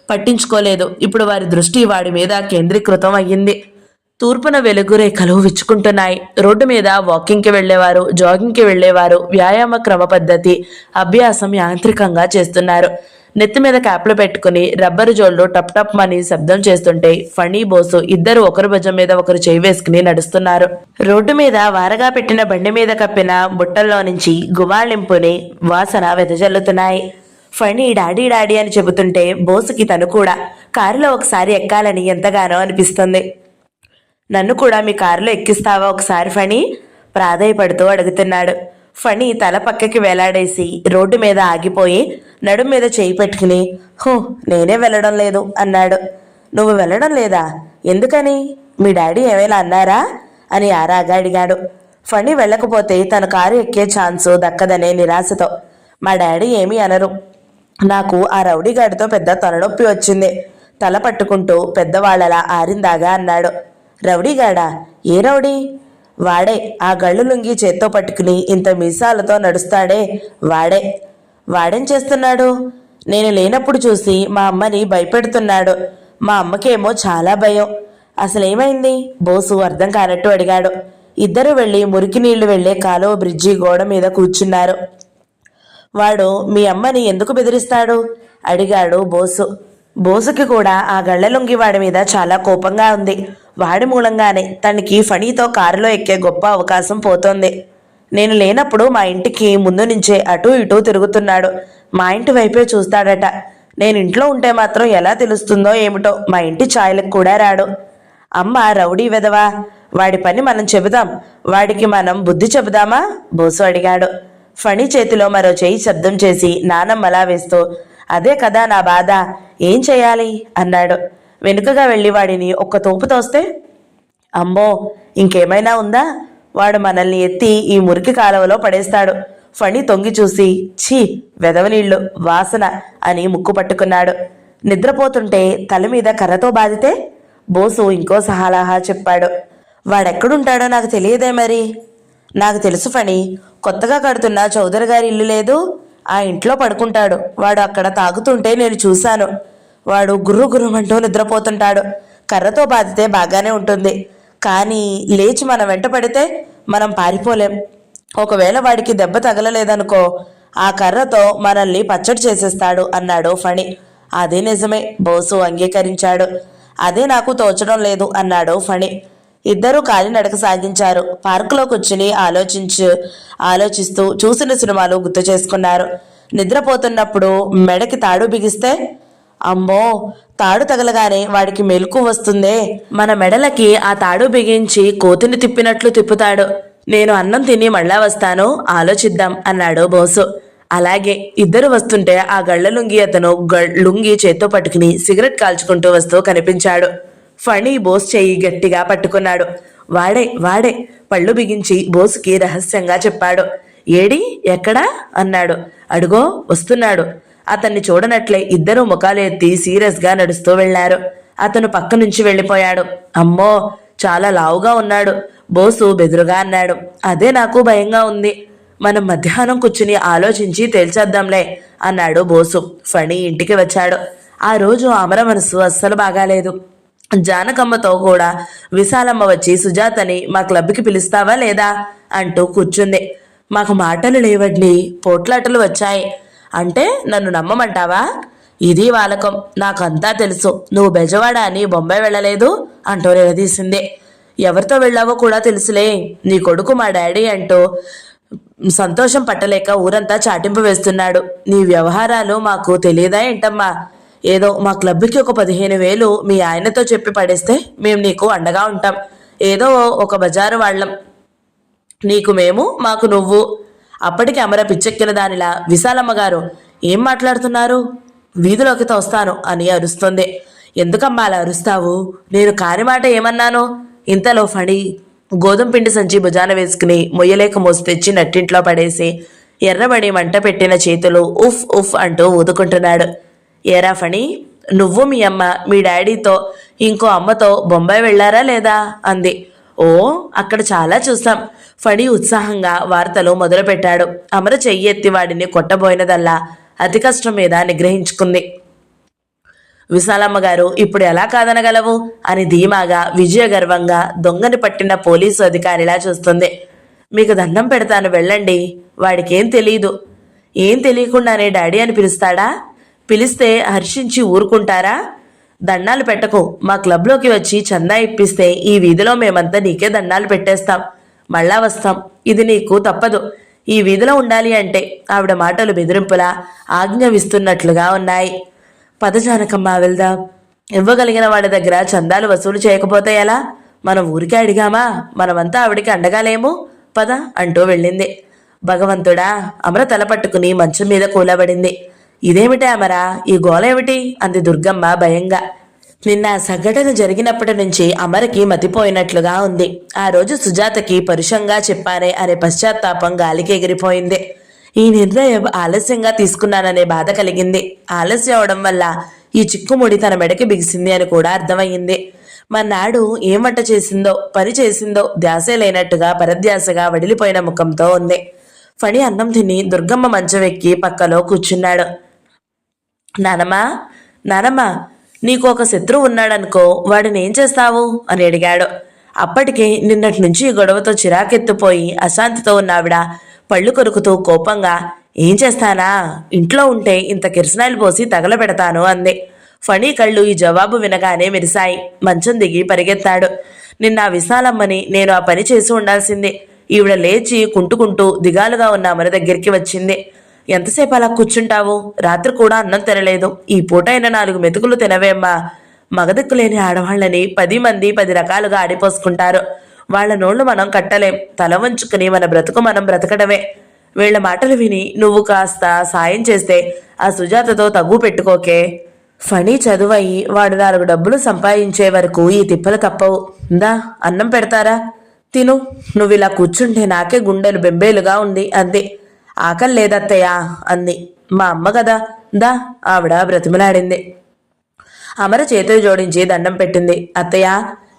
పట్టించుకోలేదు. ఇప్పుడు వారి దృష్టి వాడి మీద కేంద్రీకృతం అయ్యింది. తూర్పున వెలుగు రేఖలు విచ్చుకుంటున్నాయి. రోడ్డు మీద వాకింగ్కి వెళ్లేవారు, జాగింగ్కి వెళ్లేవారు వ్యాయామ క్రమ పద్ధతి అభ్యాసం యాంత్రికంగా చేస్తున్నారు. నెత్తి మీద క్యాప్లు పెట్టుకుని రబ్బరు జోళ్లు టప్ టప్ మని శబ్దం చేస్తుంటే ఫణి, బోసు ఇద్దరు ఒకరు భుజం మీద ఒకరు చేయి వేసుకుని నడుస్తున్నారు. రోడ్డు మీద వారగా పెట్టిన బండి మీద కప్పిన బుట్టల్లో నుంచి గుమాళింపుని వాసన వెదజల్లుతున్నాయి. ఫణి డాడీ డాడీ అని చెబుతుంటే బోసుకి తను కూడా కారులో ఒకసారి ఎక్కాలని ఎంతగానో అనిపిస్తుంది. నన్ను కూడా మీ కారులో ఎక్కిస్తావా ఒకసారి ఫణి? ప్రాధేయపడుతూ అడుగుతున్నాడు. ఫణి తల పక్కకి వేలాడేసి రోడ్డు మీద ఆగిపోయి నడుం మీద చేయి పెట్టుకుని నేనే వెళ్ళడం లేదు అన్నాడు. నువ్వు వెళ్ళడం లేదా? ఎందుకని? మీ డాడీ ఏమైనా అన్నారా అని ఆరాగా అడిగాడు. ఫణి వెళ్ళకపోతే తన కారు ఎక్కే ఛాన్సు దక్కదనే నిరాశతో. మా డాడీ ఏమీ అనరు. నాకు ఆ రౌడీగాడితో పెద్ద తలనొప్పి వచ్చింది. తల పట్టుకుంటూ పెద్దవాళ్ళలా ఆరిందాగా అన్నాడు. రౌడీగాడా? ఏ రౌడీ? వాడే, ఆ గళ్ళు లుంగి చేత్తో పట్టుకుని ఇంత మీసాలతో నడుస్తాడే వాడే. వాడేం చేస్తున్నాడు? నేను లేనప్పుడు చూసి మా అమ్మని భయపెడుతున్నాడు. మా అమ్మకేమో చాలా భయం. అసలేమైంది? బోసు అర్థం కానట్టు అడిగాడు. ఇద్దరు వెళ్ళి మురికి నీళ్లు వెళ్లే కాలువ బ్రిడ్జి గోడ మీద కూర్చున్నారు. వాడు మీ అమ్మని ఎందుకు బెదిరిస్తాడు అడిగాడు బోసు. బోసుకి కూడా ఆ గళ్ళలుంగి వాడి మీద చాలా కోపంగా ఉంది. వాడి మూలంగానే తనకి ఫణితో కారులో ఎక్కే గొప్ప అవకాశం పోతోంది. నేను లేనప్పుడు మా ఇంటికి ముందు నుంచే అటూ ఇటూ తిరుగుతున్నాడు. మా ఇంటి వైపే చూస్తాడట. నేను ఇంట్లో ఉంటే మాత్రం ఎలా తెలుస్తుందో ఏమిటో మా ఇంటి ఛాయలకు కూడా రాడు. అమ్మ రౌడీ వెదవా, వాడి పని మనం చెబుదాం, వాడికి మనం బుద్ధి చెబుదామా? బోసు అడిగాడు. ఫణి చేతిలో మరో చేయి శబ్దం చేసి నానమ్మలా వేస్తూ అదే కదా నా బాధ, ఏం చేయాలి అన్నాడు. వెనుకగా వెళ్ళి వాడిని ఒక్క తోపు తోస్తే? అమ్మో, ఇంకేమైనా ఉందా? వాడు మనల్ని ఎత్తి ఈ మురికి కాలువలో పడేస్తాడు. ఫణి తొంగి చూసి ఛీ వెదవనీళ్లు వాసన అని ముక్కు పట్టుకున్నాడు. నిద్రపోతుంటే తల మీద కర్రతో బాధితే? బోసు ఇంకో సహాలాహా చెప్పాడు. వాడెక్కడుంటాడో నాకు తెలియదే మరి. నాకు తెలుసు ఫణి, కొత్తగా కడుతున్న చౌదరి గారి ఇల్లు లేదు, ఆ ఇంట్లో పడుకుంటాడు. వాడు అక్కడ తాగుతుంటే నేను చూశాను. వాడు గుర్రు గుర్రుమంటూ నిద్రపోతుంటాడు. కర్రతో బాధితే బాగానే ఉంటుంది, కానీ లేచి మనం వెంట పడితే మనం పారిపోలేం. ఒకవేళ వాడికి దెబ్బ తగలలేదనుకో, ఆ కర్రతో మనల్ని పచ్చడి చేసేస్తాడు అన్నాడు ఫణి. అదే నిజమే, బోసు అంగీకరించాడు. అదే నాకు తోచడం లేదు అన్నాడు ఫణి. ఇద్దరూ కాలినడక సాగించారు. పార్కులో కూర్చుని ఆలోచిస్తూ చూసిన సినిమాలు గుర్తు చేసుకున్నారు. నిద్రపోతున్నప్పుడు మెడకి తాడు బిగిస్తే, అమ్మో, తాడు తగలగానే వాడికి మెలకు వస్తుందే, మన మెడలకి ఆ తాడు బిగించి కోతిని తిప్పినట్లు తిప్పుతాడు. నేను అన్నం తిని మళ్ళా వస్తాను, ఆలోచిద్దాం అన్నాడు బోసు. అలాగే. ఇద్దరు వస్తుంటే ఆ గళ్ళ లుంగి అతను లుంగి చేత్తో పట్టుకుని సిగరెట్ కాల్చుకుంటూ వస్తూ కనిపించాడు. ఫణి బోస్ చెయ్యి గట్టిగా పట్టుకున్నాడు. వాడే పళ్ళు బిగించి బోసుకి రహస్యంగా చెప్పాడు. ఏడి, ఎక్కడా అన్నాడు. అడుగో వస్తున్నాడు. అతన్ని చూడనట్లే ఇద్దరూ ముఖాలు ఎత్తి సీరియస్ గా నడుస్తూ వెళ్లారు. అతను పక్క నుంచి వెళ్ళిపోయాడు. అమ్మో, చాలా లావుగా ఉన్నాడు, బోసు బెదురుగా అన్నాడు. అదే నాకు భయంగా ఉంది. మనం మధ్యాహ్నం కూర్చుని ఆలోచించి తేల్చేద్దాంలే అన్నాడు బోసు. ఫణి ఇంటికి వచ్చాడు. ఆ రోజు అమర మనసు అస్సలు బాగాలేదు. జానకమ్మతో కూడా విశాలమ్మ వచ్చి సుజాతని మా క్లబ్కి పిలుస్తావా లేదా అంటూ కూర్చుంది. మాకు మాటలు లేవడ్ని, పోట్లాటలు వచ్చాయి. అంటే నన్ను నమ్మమంటావా? ఇది వాలకం, నాకంతా తెలుసు. నువ్వు బెజవాడ అని బొంబాయి వెళ్ళలేదు అంటూ నిలదీసింది. ఎవరితో వెళ్ళావో కూడా తెలుసులే. నీ కొడుకు మా డాడీ అంటూ సంతోషం పట్టలేక ఊరంతా చాటింపు వేస్తున్నాడు. నీ వ్యవహారాలు మాకు తెలియదా ఏంటమ్మా? ఏదో మా క్లబ్కి ఒక 15,000 మీ ఆయనతో చెప్పి పడేస్తే మేము నీకు అండగా ఉంటాం. ఏదో ఒక బజారు వాళ్ళం, నీకు మేము, మాకు నువ్వు. అప్పటికి అమర పిచ్చెక్కిన దానిలా, విశాలమ్మ గారు ఏం మాట్లాడుతున్నారు? వీధిలోకి తోస్తాను అని అరుస్తుంది. ఎందుకమ్మా అలా అరుస్తావు? నేను కాని మాట ఏమన్నాను? ఇంతలో ఫణి గోధుమ పిండి సంచి భుజాన వేసుకుని మొయ్యలేక మోసి తెచ్చి నట్టింట్లో పడేసి ఎర్రబడి మంట పెట్టిన చేతులు ఉఫ్ ఉఫ్ అంటూ ఊదుకుంటున్నాడు. ఏరా ఫణి, నువ్వు మీ అమ్మ మీ డాడీతో ఇంకో అమ్మతో బొంబాయి వెళ్ళారా లేదా అంది. ఓ, అక్కడ చాలా చూసాం. ఫణి ఉత్సాహంగా వార్తలు మొదలుపెట్టాడు. అమర చెయ్యి ఎత్తి వాడిని కొట్టబోయినదల్లా అతి కష్టం మీద నిగ్రహించుకుంది. విశాలమ్మ గారు ఇప్పుడు ఎలా కాదనగలవు అని ధీమాగా విజయగర్వంగా దొంగని పట్టిన పోలీసు అధికారిలా చూస్తుంది. మీకు దండం పెడతాను, వెళ్ళండి. వాడికేం తెలీదు. ఏం తెలియకుండానే డాడీ అని పిలుస్తాడా? పిలిస్తే హర్షించి ఊరుకుంటారా? దండాలు పెట్టకు. మా క్లబ్లోకి వచ్చి చందా ఇప్పిస్తే ఈ వీధిలో మేమంతా నీకే దండాలు పెట్టేస్తాం. మళ్ళా వస్తాం. ఇది నీకు తప్పదు. ఈ వీధిలో ఉండాలి అంటే ఆవిడ మాటలు బెదిరింపులా ఆజ్ఞాపిస్తున్నట్లుగా ఉన్నాయి. పద జానకమ్మ, వెళ్దాం. ఇవ్వగలిగిన వాడి దగ్గర చందాలు వసూలు చేయకపోతే ఎలా? మనం ఊరికే అడిగామా? మనమంతా ఆవిడికి అండగాలేము. పద అంటూ వెళ్ళింది. భగవంతుడా, అమర తల పట్టుకుని మంచం మీద కూలబడింది. ఇదేమిటే అమరా, ఈ గోలేమిటి అంది దుర్గమ్మ భయంగా. నిన్న సంఘటన జరిగినప్పటి నుంచి అమరకి మతిపోయినట్లుగా ఉంది. ఆ రోజు సుజాతకి పరుషంగా చెప్పానే అనే పశ్చాత్తాపం గాలికి ఎగిరిపోయింది. ఈ నిర్ణయం ఆలస్యంగా తీసుకున్నాననే బాధ కలిగింది. ఆలస్యం అవడం వల్ల ఈ చిక్కుముడి తన మెడకి బిగిసింది అని కూడా అర్థమయ్యింది. మర్నాడు ఏం వంట చేసిందో పని చేసిందో ధ్యాసే లేనట్టుగా పరధ్యాసగా వడిలిపోయిన ముఖంతో ఉంది. ఫణి అన్నం తిని దుర్గమ్మ మంచం ఎక్కి పక్కలో కూర్చున్నాడు. నానమ్మా, నీకు ఒక శత్రువు ఉన్నాడనుకో, వాడిని ఏం చేస్తావు అని అడిగాడు. అప్పటికే నిన్నటి నుంచి ఈ గొడవతో చిరాకెత్తుపోయి అశాంతితో ఉన్న ఆవిడ పళ్ళు కొరుకుతూ కోపంగా, ఏం చేస్తానా, ఇంట్లో ఉంటే ఇంత కిరసనాయిలు పోసి తగలబెడతాను అంది. ఫణి కళ్ళు ఈ జవాబు వినగానే మెరిశాయి. మంచం దిగి పరిగెత్తాడు. నిన్న విశాలమ్మని నేను ఆ పని చేసి ఉండాల్సింది. ఈవిడ లేచి కుంటుకుంటూ దిగాలుగా ఉన్న అమర దగ్గరికి వచ్చింది. ఎంతసేపు అలా కూర్చుంటావు? రాత్రి కూడా అన్నం తినలేదు. ఈ పూట అయిన 4 మెతుకులు తినవేమ్మా. మగదిక్కులేని ఆడవాళ్ళని 10 మంది 10 రకాలుగా ఆడిపోసుకుంటారు. వాళ్ల నోళ్లు మనం కట్టలేం. తల వంచుకుని మన బ్రతుకు మనం బ్రతకడమే. వీళ్ల మాటలు విని నువ్వు కాస్త సాయం చేస్తే ఆ సుజాతతో తగ్గు పెట్టుకోకే. ఫణి చదువయి వాడు 4 డబ్బులు సంపాదించే వరకు ఈ తిప్పలు తప్పవు. దా, అన్నం పెడతారా? తిను. నువ్వు ఇలా కూర్చుంటే నాకే గుండెలు బెంబేలుగా ఉంది అంది. ఆకలి లేదత్తయ్యా అంది. మా అమ్మ కదా, దా ఆవిడ బ్రతిమలాడింది. అమర చేతులు జోడించి దండం పెట్టింది. అత్తయ్య,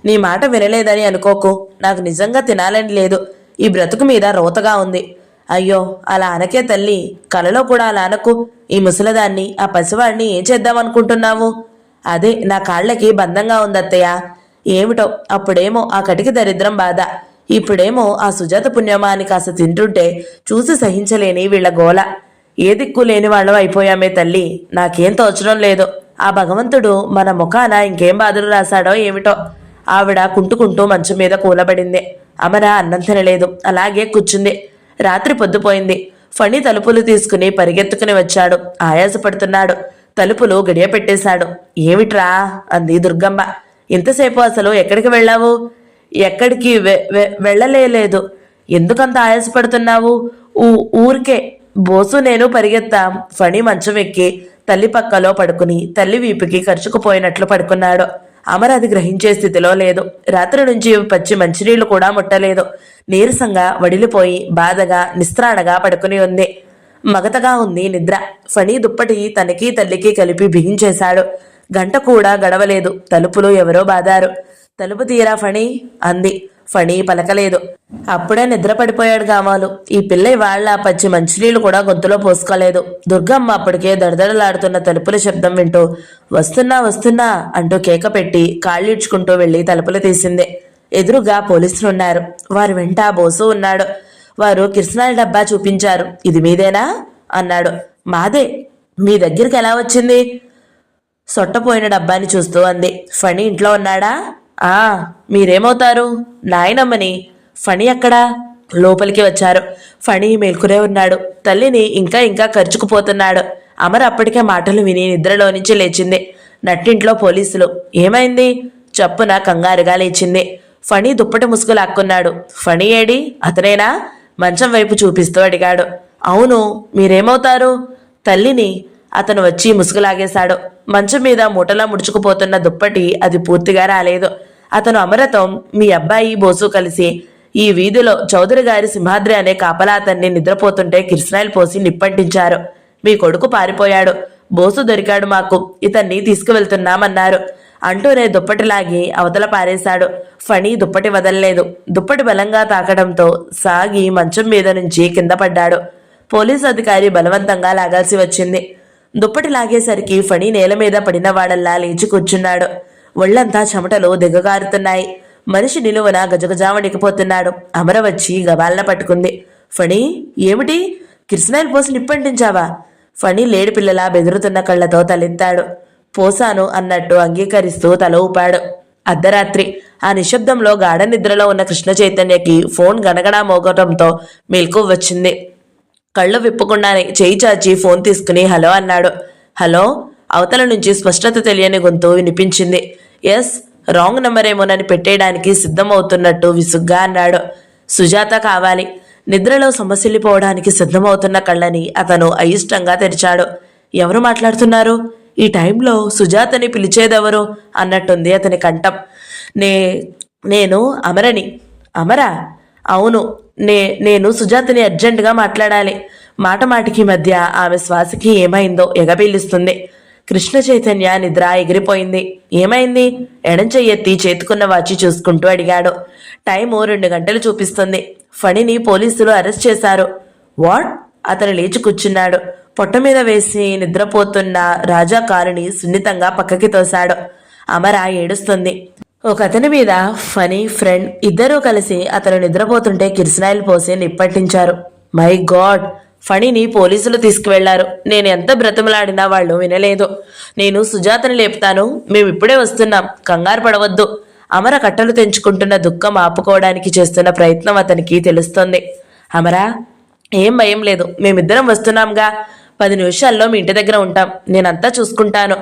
నీ మాట వినలేదని అనుకోకు. నాకు నిజంగా తినాలని లేదు. ఈ బ్రతుకు మీద రోతగా ఉంది. అయ్యో అలా అనకే తల్లి, కలలో కూడా అలా అనకు. ఈ ముసలదాన్ని ఆ పసివాడిని ఏం చేద్దామనుకుంటున్నావు? అదే నా కాళ్ళకి బంధంగా ఉందత్తయ్య. ఏమిటో అప్పుడేమో ఆ కటికి దరిద్రం బాధ, ఇప్పుడేమో ఆ సుజాత పుణ్యమా అని కాస్త తింటుంటే చూసి సహించలేని వీళ్ళ గోల. ఏ దిక్కు లేని వాళ్ళం అయిపోయామే తల్లి. నాకేం తోచడం లేదు. ఆ భగవంతుడు మన ముఖాన ఇంకేం బాధలు రాశాడో ఏమిటో. ఆవిడ కుంటుకుంటూ మంచం మీద కూలబడింది. అమర అన్నం తినలేదు, అలాగే కూర్చుంది. రాత్రి పొద్దుపోయింది. ఫణి తలుపులు తీసుకుని పరిగెత్తుకుని వచ్చాడు. ఆయాసపడుతున్నాడు. తలుపులు గడియ పెట్టేశాడు. ఏమిట్రా అంది దుర్గమ్మ. ఇంతసేపు అసలు ఎక్కడికి వెళ్ళావు? ఎక్కడికి వెళ్ళలేదు. ఎందుకంత ఆయాసపడుతున్నావు? ఊరికే. బోసు నేను పరిగెత్తాం. ఫణి మంచం ఎక్కి తల్లి పక్కలో పడుకుని తల్లి వీపుకి ఖర్చుకుపోయినట్లు పడుకున్నాడు. అమర అది గ్రహించే స్థితిలో లేదు. రాత్రి నుంచి పచ్చి మంచినీళ్లు కూడా ముట్టలేదు. నీరసంగా వడిలిపోయి బాధగా నిస్త్రాణగా పడుకుని ఉంది. మగతగా ఉంది నిద్ర. ఫణి దుప్పటి తనకి తల్లికి కలిపి బిగించేశాడు. గంట కూడా గడవలేదు. తలుపులు ఎవరో బాదారు. తలుపు తీరా ఫణి అంది. ఫణి పలకలేదు. అప్పుడే నిద్ర పడిపోయాడు కావాలు. ఈ పిల్ల ఇవాళ్ళ పచ్చి మంచినీళ్లు కూడా గొంతులో పోసుకోలేదు. దుర్గమ్మ అప్పటికే దడదడలాడుతున్న తలుపుల శబ్దం వింటూ వస్తున్నా వస్తున్నా అంటూ కేక పెట్టి కాళ్ళీడ్చుకుంటూ వెళ్లి తలుపులు తీసింది. ఎదురుగా పోలీసులున్నారు. వారి వెంట బోసు ఉన్నాడు. వారు కిరసనాయిల డబ్బా చూపించారు. ఇది మీదేనా అన్నాడు. మాదే. మీ దగ్గరికి ఎలా వచ్చింది? సొట్టపోయిన డబ్బాని చూస్తూ అంది. ఫణి ఇంట్లో ఉన్నాడా? ఆ, మీరేమవుతారు? నాయనమ్మని. ఫణి ఎక్కడా? లోపలికి వచ్చారు. ఫణి మేల్కునే ఉన్నాడు. తల్లిని ఇంకా ఇంకా ఖర్చుకుపోతున్నాడు. అమర అప్పటికే మాటలు విని నిద్రలో నుంచి లేచింది. నట్టింట్లో పోలీసులు. ఏమైంది? చప్పున కంగారుగా లేచింది. ఫణి దుప్పటి ముసుగు లాక్కున్నాడు. ఫణి ఏడి? అతనేనా? మంచం వైపు చూపిస్తూ అడిగాడు. అవును, మీరేమవుతారు? తల్లిని. అతను వచ్చి ముసుగులాగేశాడు. మంచం మీద మూటలా ముడుచుకుపోతున్న దుప్పటి అది పూర్తిగా రాలేదు. అతను అమరతో మీ అబ్బాయి బోసు కలిసి ఈ వీధిలో చౌదరి గారి సింహాద్రి అనే కాపలా అతన్ని నిద్రపోతుంటే కిరసనాయిలు పోసి నిప్పంటించారు. మీ కొడుకు పారిపోయాడు. బోసు దొరికాడు మాకు. ఇతన్ని తీసుకువెళ్తున్నామన్నారు అంటూనే దుప్పటి లాగి అవతల పారేశాడు. ఫణి దుప్పటి వదలలేదు. దుప్పటి బలంగా తాకడంతో సాగి మంచం మీద నుంచి కింద పడ్డాడు. పోలీసు అధికారి బలవంతంగా లాగాల్సి వచ్చింది. దుప్పటి లాగేసరికి ఫణి నేల మీద పడిన వాడల్లా లేచి కూర్చున్నాడు. ఒళ్లంతా చెమటలు దిగగారుతున్నాయి. మనిషి నిలువన గజగజా వణికిపోతున్నాడు. అమర వచ్చి గబాలన పట్టుకుంది. ఫణి, ఏమిటి? కిరసనాయిలు పోసి నిప్పంటించావా? ఫణి లేడి పిల్లలా బెదురుతున్న కళ్లతో తలెత్తాడు. పోసాను అన్నట్టు అంగీకరిస్తూ తల ఊపాడు. అర్ధరాత్రి. ఆ నిశ్శబ్దంలో గాఢ నిద్రలో ఉన్న కృష్ణ చైతన్యకి ఫోన్ గనగడా మోగటంతో మెలకు వచ్చింది. కళ్ళు విప్పకుండానే చేయి చాచి ఫోన్ తీసుకుని హలో అన్నాడు. హలో. అవతల నుంచి స్పష్టత తెలియని గొంతు వినిపించింది. ఎస్. రాంగ్ నెంబరేమోనని పెట్టేయడానికి సిద్ధమవుతున్నట్టు విసుగ్గా అన్నాడు. సుజాత కావాలి. నిద్రలో సమస్యలిపోవడానికి సిద్ధమవుతున్న కళ్ళని అతను అయిష్టంగా తెరిచాడు. ఎవరు మాట్లాడుతున్నారు? ఈ టైంలో సుజాతని పిలిచేదెవరు అన్నట్టుంది అతని కంఠం. నేను అమరని. అమరా? అవును, నేను సుజాతని అర్జెంటుగా మాట్లాడాలి. మాటికి మధ్య ఆమె శ్వాసకి ఏమైందో ఎగబీలుస్తుంది. కృష్ణ చైతన్య నిద్ర ఎగిరిపోయింది. ఏమైంది? ఎడం చెయ్యెత్తి చేతుకున్న వాచి చూసుకుంటూ అడిగాడు. టైము 2 గంటలు చూపిస్తుంది. ఫణిని పోలీసులు అరెస్ట్ చేశారు. వాట్? అతను లేచి కూర్చున్నాడు. పొట్ట మీద వేసి నిద్రపోతున్న రాజా కారుని సున్నితంగా పక్కకి తోశాడు. అమర ఏడుస్తుంది. ఒక అతని మీద ఫణి ఫ్రెండ్ ఇద్దరూ కలిసి అతను నిద్రపోతుంటే కిరసనాయిలు పోసి నిప్పంటించారు. My God! ఫణిని పోలీసులు తీసుకువెళ్లారు. నేను ఎంత బ్రతిమలాడినా వాళ్ళు వినలేదు. నేను సుజాతని లేపుతాను. మేమిప్పుడే వస్తున్నాం. కంగారు పడవద్దు. అమర కట్టలు తెంచుకుంటున్న దుఃఖం ఆపుకోవడానికి చేస్తున్న ప్రయత్నం అతనికి తెలుస్తోంది. అమరా, ఏం భయం లేదు. మేమిద్దరం వస్తున్నాంగా. 10 నిమిషాల్లో మీ ఇంటి దగ్గర ఉంటాం. నేనంతా చూసుకుంటాను.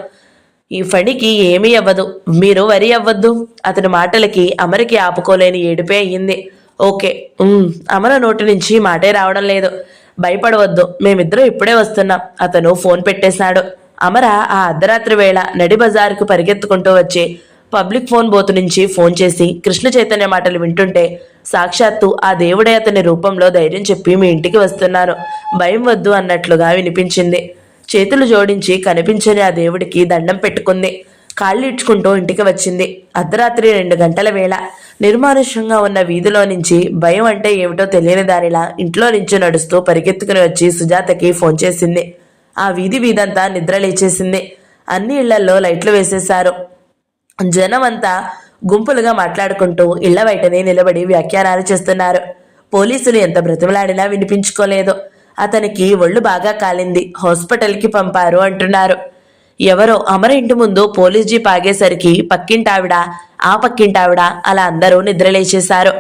ఈ ఫణికి ఏమీ అవ్వదు. మీరు వరి అవ్వద్దు. అతని మాటలకి అమరకి ఆపుకోలేని ఏడుపే అయ్యింది. ఓకే. అమర నోటి నుంచి మాటే రావడం లేదు. భయపడవద్దు. మేమిద్దరం ఇప్పుడే వస్తున్నాం. అతను ఫోన్ పెట్టేశాడు. అమర ఆ అర్ధరాత్రి వేళ నడి బజారుకు పరిగెత్తుకుంటూ వచ్చి పబ్లిక్ ఫోన్ బోతు నుంచి ఫోన్ చేసి కృష్ణ చైతన్య మాటలు వింటుంటే సాక్షాత్తు ఆ దేవుడే అతని రూపంలో ధైర్యం చెప్పి మీ ఇంటికి వస్తున్నాను, భయం వద్దు అన్నట్లుగా వినిపించింది. చేతులు జోడించి కనిపించని ఆ దేవుడికి దండం పెట్టుకుంది. కాళ్ళు ఇడ్చుకుంటూ ఇంటికి వచ్చింది. అర్ధరాత్రి 2 గంటల వేళ. నిర్మానుష్యంగా ఉన్న వీధిలో నుంచి భయం అంటే ఏమిటో తెలియని దానిలా ఇంట్లో నుంచి నడుస్తూ పరిగెత్తుకుని వచ్చి సుజాతకి ఫోన్ చేసింది. ఆ వీధంతా నిద్ర లేచేసింది. అన్ని ఇళ్లల్లో లైట్లు వేసేశారు. జనం అంతా గుంపులుగా మాట్లాడుకుంటూ ఇళ్ల బయటనే నిలబడి వ్యాఖ్యానాలు చేస్తున్నారు. పోలీసులు ఎంత బ్రతిమలాడినా వినిపించుకోలేదు. అతనికి ఒళ్ళు బాగా కాలింది, హాస్పిటల్కి పంపారు అంటున్నారు. ఎవరో అమర ఇంటి ముందు పోలీస్ జీప్ ఆగేసరికి పక్కింటావిడ, ఆ పక్కింటావిడ అలా అందరూ నిద్రలేచేశారు.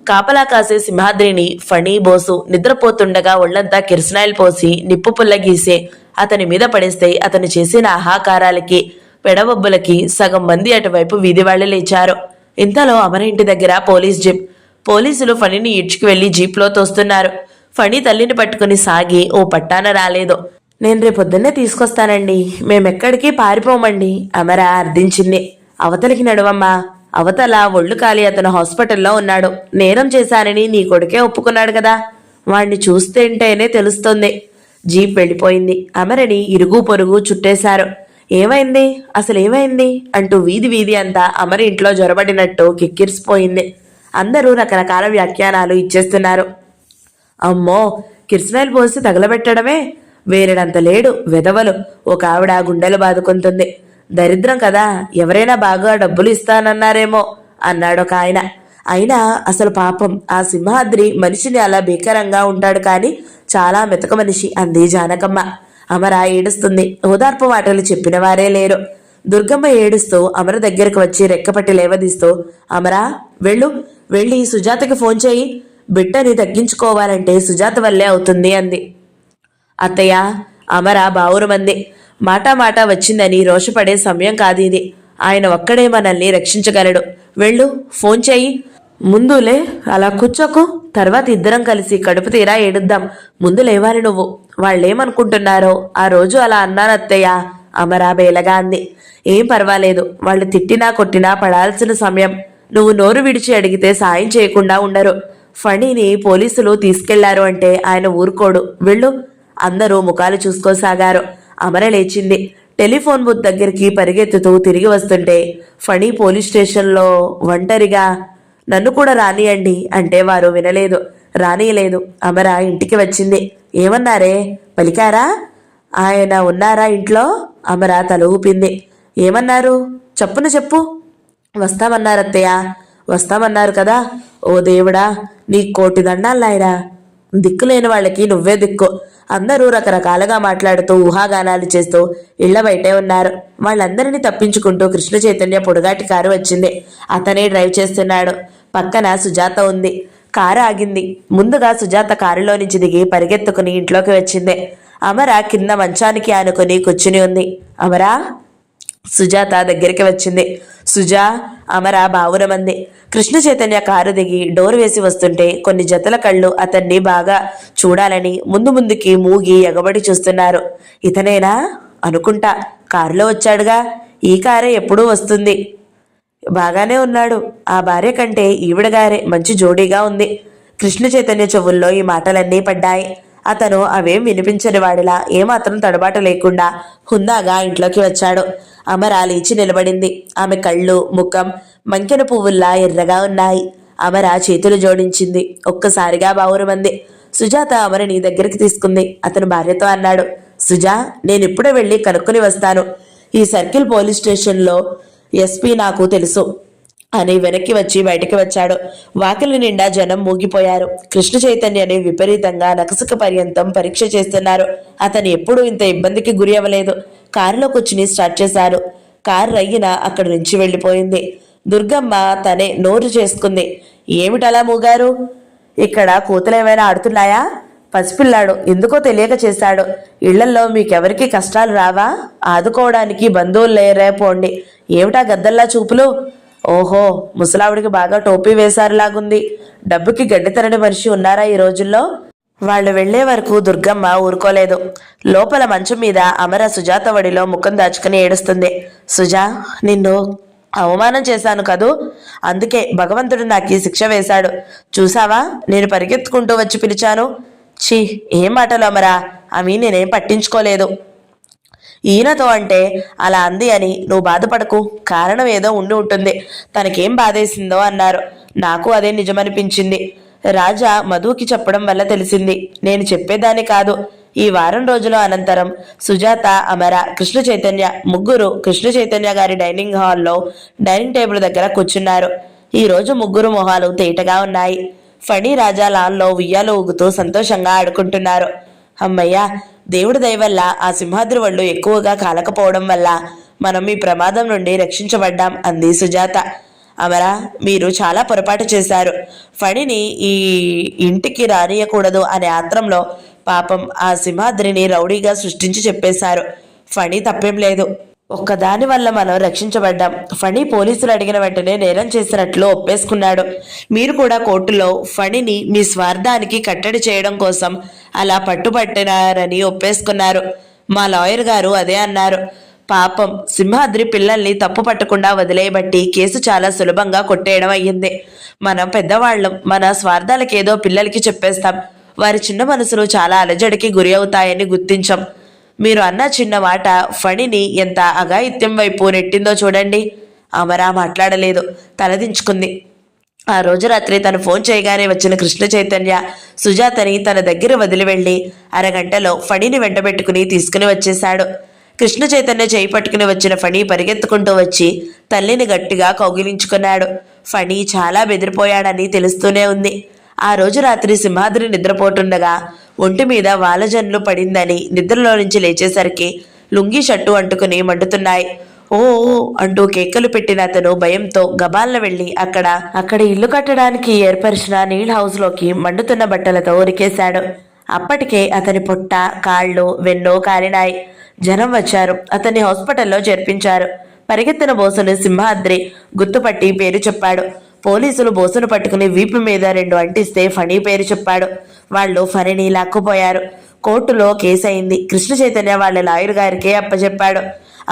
కాపలా కాసే సింహాద్రిని ఫణి బోసు నిద్రపోతుండగా ఒళ్లంతా కిరసనాయిల్ పోసి నిప్పు పుల్ల గీసి అతని మీద పడేస్తే అతను చేసిన ఆహాకారాలకి పెడబొబ్బులకి సగం మంది అటువైపు వీధి వాళ్ళు లేచారు. ఇంతలో అమర ఇంటి దగ్గర పోలీస్ జీప్. పోలీసులు ఫణిని ఈడ్చుకు వెళ్లి జీప్లో తోస్తున్నారు. ఫణి తల్లిని పట్టుకుని సాగి ఓ పట్టాన రాలేదు. నేను రేపొద్దున్నే తీసుకొస్తానండి, మేమెక్కడికి పారిపోమండి అమర అర్థించింది. అవతలికి నడువమ్మా. అవతల ఒళ్ళు కాలి అతను హాస్పిటల్లో ఉన్నాడు. నేరం చేశానని నీ కొడుకే ఒప్పుకున్నాడు కదా, వాణ్ణి చూస్తేంటేనే తెలుస్తుంది. జీప్ వెళ్ళిపోయింది. అమరని ఇరుగు పొరుగు చుట్టేశారు. ఏమైంది, అసలేమైంది అంటూ వీధి అంతా అమర ఇంట్లో జొరబడినట్టు కిక్కిరిసిపోయింది. అందరూ రకరకాల వ్యాఖ్యానాలు ఇచ్చేస్తున్నారు. అమ్మో, కిరసనాయిల్ పోసి తగలబెట్టడమే, వేరేడంత లేడు వెధవలు. ఒక ఆవిడ గుండెలు బాదుకుంటుంది. దరిద్రం కదా, ఎవరైనా బాగా డబ్బులు ఇస్తానన్నారేమో అన్నాడు ఒక ఆయన. అయినా అసలు పాపం ఆ సింహాద్రి మనిషిని అలా భీకరంగా ఉంటాడు కానీ చాలా మెతక మనిషి అంది జానకమ్మ. అమర ఏడుస్తుంది. ఓదార్పు మాటలు చెప్పిన వారే లేరు. దుర్గమ్మ ఏడుస్తూ అమర దగ్గరకు వచ్చి రెక్కపట్టి లేవదీస్తూ, అమరా వెళ్ళి సుజాతకి ఫోన్ చేయి, బిడ్డని తగ్గించుకోవాలంటే సుజాత వల్లే అవుతుంది అంది. అత్తయ్య, అమర బావురమంది. మాట వచ్చిందని రోషపడే సమయం కాదు ఇది. ఆయన ఒక్కడే మనల్ని రక్షించగలడు. ఫోన్ చేయి. ముందులే, అలా కూర్చోకు. తర్వాత ఇద్దరం కలిసి కడుపు తీరా ఏడుద్దాం. ముందు లేవాలి నువ్వు. వాళ్ళేమనుకుంటున్నారో ఆ రోజు అలా అన్నానత్తయ్య అమరా బేలగా అంది. ఏం పర్వాలేదు, వాళ్ళు తిట్టినా కొట్టినా పడాల్సిన సమయం. నువ్వు నోరు విడిచి అడిగితే సాయం చేయకుండా ఉండరు. ఫణిని పోలీసులు తీసుకెళ్లారు అంటే ఆయన ఊరుకోడు. అందరూ ముఖాలు చూసుకోసాగారు. అమర లేచింది. టెలిఫోన్ బూత్ దగ్గరికి పరిగెత్తుతూ తిరిగి వస్తుంటే ఫణి పోలీస్ స్టేషన్లో ఒంటరిగా. నన్ను కూడా రానియండి అంటే వారు వినలేదు, రానియలేదు. అమర ఇంటికి వచ్చింది. ఏమన్నారే, పలికారా? ఆయన ఉన్నారా ఇంట్లో? అమర తల ఊపింది. ఏమన్నారు? చెప్పు. వస్తామన్నారత్తయ్య. వస్తామన్నారు కదా. ఓ దేవుడా, నీ కోటి దండాలాయరా. దిక్కులేని వాళ్ళకి నువ్వే దిక్కు. అందరూ రకరకాలుగా మాట్లాడుతూ ఊహాగానాలు చేస్తూ ఇళ్ల బయటే ఉన్నారు. వాళ్ళందరినీ తప్పించుకుంటూ కృష్ణ చైతన్య పొడుగాటి కారు వచ్చింది. అతనే డ్రైవ్ చేస్తున్నాడు. పక్కన సుజాత ఉంది. కారు ఆగింది. ముందుగా సుజాత కారులో నుంచి దిగి పరిగెత్తుకుని ఇంట్లోకి వచ్చింది. అమర కింద మంచానికి ఆనుకుని కూర్చుని ఉంది. అమరా, సుజాత దగ్గరికి వచ్చింది. సుజా, అమర బావురమంది. కృష్ణ చైతన్య కారు దిగి డోర్ వేసి వస్తుంటే కొన్ని జతల కళ్ళు అతన్ని బాగా చూడాలని ముందుకి మూగి ఎగబడి చూస్తున్నారు. ఇతనేనా అనుకుంటా, కారులో వచ్చాడుగా. ఈ కారే ఎప్పుడూ వస్తుంది. బాగానే ఉన్నాడు. ఆ భార్య కంటే ఈవిడగారే మంచి జోడీగా ఉంది. కృష్ణ చైతన్య చెవుల్లో ఈ మాటలన్నీ పడ్డాయి. అతను అవేం వినిపించని వాడిలా ఏమాత్రం తడబాటు లేకుండా హుందాగా ఇంట్లోకి వచ్చాడు. అమర లేచి నిలబడింది. ఆమె కళ్ళు, ముఖం మంకెన పువ్వుల్లా ఎర్రగా ఉన్నాయి. అమర చేతులు జోడించింది. ఒక్కసారిగా బావురమంది. సుజాత అమరని దగ్గరికి తీసుకుంది. అతను భార్యతో అన్నాడు, సుజా, నేనిప్పుడే వెళ్ళి కనుక్కొని వస్తాను. ఈ సర్కిల్ పోలీస్ స్టేషన్లో ఎస్పీ నాకు తెలుసు అని వెనక్కి వచ్చి బయటికి వచ్చాడు. వాకిలి నిండా జనం మూగిపోయారు. కృష్ణ చైతన్యని విపరీతంగా నకసక పర్యంతం పరీక్ష చేస్తున్నారు. అతను ఎప్పుడూ ఇంత ఇబ్బందికి గురి అవ్వలేదు. కారులో కూర్చుని స్టార్ట్ చేశారు. కారు రయ్యిన అక్కడి నుంచి వెళ్ళిపోయింది. దుర్గమ్మ తనే నోరు చేసుకుంది. ఏమిటలా మూగారు? ఇక్కడ కూతులేమైనా ఆడుతున్నాయా? పసిపిల్లాడు, ఎందుకో తెలియక చేశాడు. ఇళ్లల్లో మీకెవరికి కష్టాలు రావా? ఆదుకోవడానికి బంధువులు లేరే పోండి. ఏమిటా గద్దల్లా చూపులు? ఓహో, ముసలావిడికి బాగా టోపీ వేశారులాగుంది. డబ్బుకి గడ్డి తరని మనిషి ఉన్నారా ఈ రోజుల్లో? వాళ్ళు వెళ్లే వరకు దుర్గమ్మ ఊరుకోలేదు. లోపల మంచం మీద అమర సుజాత వడిలో ముఖం దాచుకుని ఏడుస్తుంది. సుజా, నిన్ను అవమానం చేశాను కదూ, అందుకే భగవంతుడు నాకు ఈ శిక్ష వేశాడు. చూసావా, నేను పరిగెత్తుకుంటూ వచ్చి పిలిచాను. ఛీ, ఏం మాటలు అమరా, అవి నేనేం పట్టించుకోలేదు. ఈయనతో అంటే అలా అంది అని నువ్వు బాధపడకు, కారణం ఏదో ఉండి ఉంటుంది, తనకేం బాధేసిందో అన్నారు. నాకు అదే నిజమనిపించింది. రాజా మధుకి చెప్పడం వల్ల తెలిసింది. నేను చెప్పేదాన్ని కాదు. ఈ వారం రోజుల అనంతరం సుజాత, అమర, కృష్ణ చైతన్య ముగ్గురు కృష్ణ చైతన్య గారి డైనింగ్ హాల్లో డైనింగ్ టేబుల్ దగ్గర కూర్చున్నారు. ఈ రోజు ముగ్గురు మొహాలు తేటగా ఉన్నాయి. ఫణి, రాజా లాన్లో ఉయ్యాలు ఊగుతూ సంతోషంగా ఆడుకుంటున్నారు. అమ్మయ్య, దేవుడి దయ వల్ల ఆ సింహాద్రి వళ్ళు ఎక్కువగా కాలకపోవడం వల్ల మనం ఈ ప్రమాదం నుండి రక్షించబడ్డాం అంది సుజాత. అమరా, మీరు చాలా పొరపాటు చేశారు. ఫణిని ఈ ఇంటికి రానియకూడదు అనే ఆత్రంలో పాపం ఆ సింహాద్రిని రౌడీగా సృష్టించి చెప్పేశారు. ఫణి తప్పేం లేదు. ఒక్కదాని వల్ల మనం రక్షించబడ్డాం. ఫణి పోలీసులు అడిగిన వెంటనే నేరం చేసినట్లు ఒప్పేసుకున్నాడు. మీరు కూడా కోర్టులో ఫణిని మీ స్వార్థానికి కట్టడి చేయడం కోసం అలా పట్టుబట్టినారని ఒప్పేసుకున్నారు. మా లాయర్ గారు అదే అన్నారు. పాపం సింహాద్రి పిల్లల్ని తప్పు పట్టకుండా వదిలేయబట్టి కేసు చాలా సులభంగా కొట్టేయడం అయ్యింది. మనం పెద్దవాళ్ళం, మన స్వార్థాలకేదో పిల్లలకి చెప్పేస్తాం. వారి చిన్న మనసులు చాలా అలజడికి గురి అవుతాయని గుర్తించాం. మీరు అన్న చిన్న మాట ఫణిని ఎంత అఘాయిత్యం వైపు నెట్టిందో చూడండి. అమరా మాట్లాడలేదు, తలదించుకుంది. ఆ రోజు రాత్రి తను ఫోన్ చేయగానే వచ్చిన కృష్ణ చైతన్య సుజాతని తన దగ్గర వదిలి వెళ్ళి అరగంటలో ఫణిని వెంటబెట్టుకుని తీసుకుని వచ్చేశాడు. కృష్ణ చైతన్య చేయి పట్టుకుని వచ్చిన ఫణి పరిగెత్తుకుంటూ వచ్చి తల్లిని గట్టిగా కౌగిలించుకున్నాడు. ఫణి చాలా బెదిరిపోయాడని తెలుస్తూనే ఉంది. ఆ రోజు రాత్రి సింహాద్రి నిద్రపోతుండగా ఒంటి మీద వాలజన్లు పడిందని నిద్రలో నుంచి లేచేసరికి లుంగి షట్టు అంటుకుని మండుతున్నాయి. ఓ అంటూ కేకలు పెట్టిన అతను భయంతో గబాల్న వెళ్ళి అక్కడ ఇల్లు కట్టడానికి ఏర్పరిచిన నీళ్ళ హౌస్లోకి మండుతున్న బట్టలతో ఉరికేశాడు. అప్పటికే అతని పొట్ట, కాళ్ళు, వెన్నో కాలినాయి. జనం వచ్చారు. అతన్ని హాస్పిటల్లో చేర్పించారు. పరిగెత్తిన బోసును సింహాద్రి గుర్తుపట్టి పేరు చెప్పాడు. పోలీసులు బోసును పట్టుకుని వీపు మీద 2 అంటిస్తే ఫణి పేరు చెప్పాడు. వాళ్ళు ఫణిని లాక్కుపోయారు. కోర్టులో కేసు అయింది. కృష్ణ చైతన్య వాళ్ళ లాయర్ గారికే అప్పచెప్పాడు.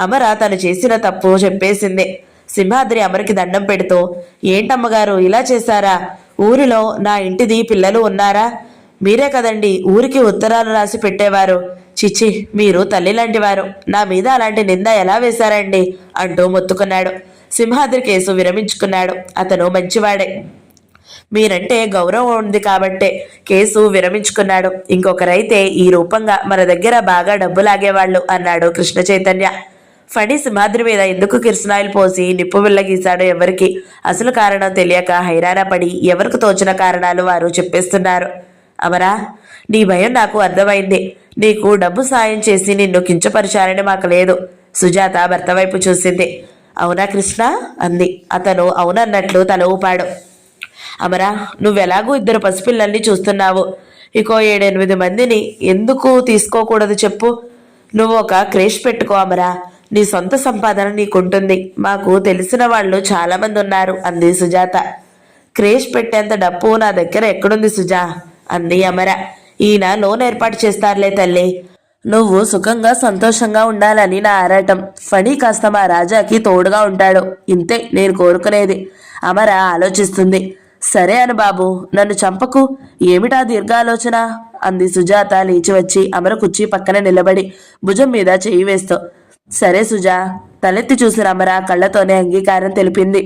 అమర తను చేసిన తప్పు చెప్పేసింది. సింహాద్రి అమరకి దండం పెడుతూ, ఏంటమ్మగారు ఇలా చేశారా? ఊరిలో నా ఇంటిది పిల్లలు ఉన్నారా? మీరే కదండి ఊరికి ఉత్తరాలు రాసి పెట్టేవారు. చిచ్చి, మీరు తల్లి లాంటివారు. నా మీద అలాంటి నింద ఎలా వేశారండి అంటూ మొత్తుకున్నాడు. సింహాద్రి కేసు విరమించుకున్నాడు. అతను మంచివాడే. మీరంటే గౌరవం ఉంది కాబట్టే కేసు విరమించుకున్నాడు. ఇంకొకరైతే ఈ రూపంగా మన దగ్గర బాగా డబ్బు లాగేవాళ్ళు అన్నాడు కృష్ణ చైతన్య. ఫణి సింహాద్రి మీద ఎందుకు కిరసనాయిల్ పోసి నిప్పు గీశాడో ఎవరికి అసలు కారణం తెలియక హైరాణ పడి ఎవరికి తోచిన కారణాలు వారు చెప్పేస్తున్నారు. అమరా, నీ భయం నాకు అర్థమైంది. నీకు డబ్బు సాయం చేసి నిన్ను కించపరిచారని మాకు లేదు. సుజాత భర్త వైపు చూసింది. అవునా కృష్ణ అంది. అతను అవునన్నట్లు తల ఊపాడు. అమరా, నువ్వెలాగూ 2 పసిపిల్లల్ని చూస్తున్నావు. ఇంకో 7-8 మందిని ఎందుకు తీసుకోకూడదు చెప్పు? నువ్వు ఒక క్రేష్ పెట్టుకో అమరా. నీ సొంత సంపాదన నీకుంటుంది. మాకు తెలిసిన వాళ్ళు చాలా మంది ఉన్నారు అంది సుజాత. క్రేష్ పెట్టేంత డబ్బు నా దగ్గర ఎక్కడుంది సుజా అంది అమర. ఈయన లోన్ ఏర్పాటు చేస్తారులే తల్లి. నువ్వు సుఖంగా సంతోషంగా ఉండాలని నా ఆరాటం. ఫణి కాస్త మా రాజాకి తోడుగా ఉంటాడు. ఇంతే నేను కోరుకునేది. అమర ఆలోచిస్తుంది. సరే అను బాబు, నన్ను చంపకు. ఏమిటా దీర్ఘాలోచన అంది సుజాత లేచి వచ్చి అమర కుర్చీ పక్కన నిలబడి భుజం మీద చేయి వేస్తూ. సరే సుజా. తలెత్తి చూసిన అమర కళ్ళతోనే అంగీకారం తెలిపింది.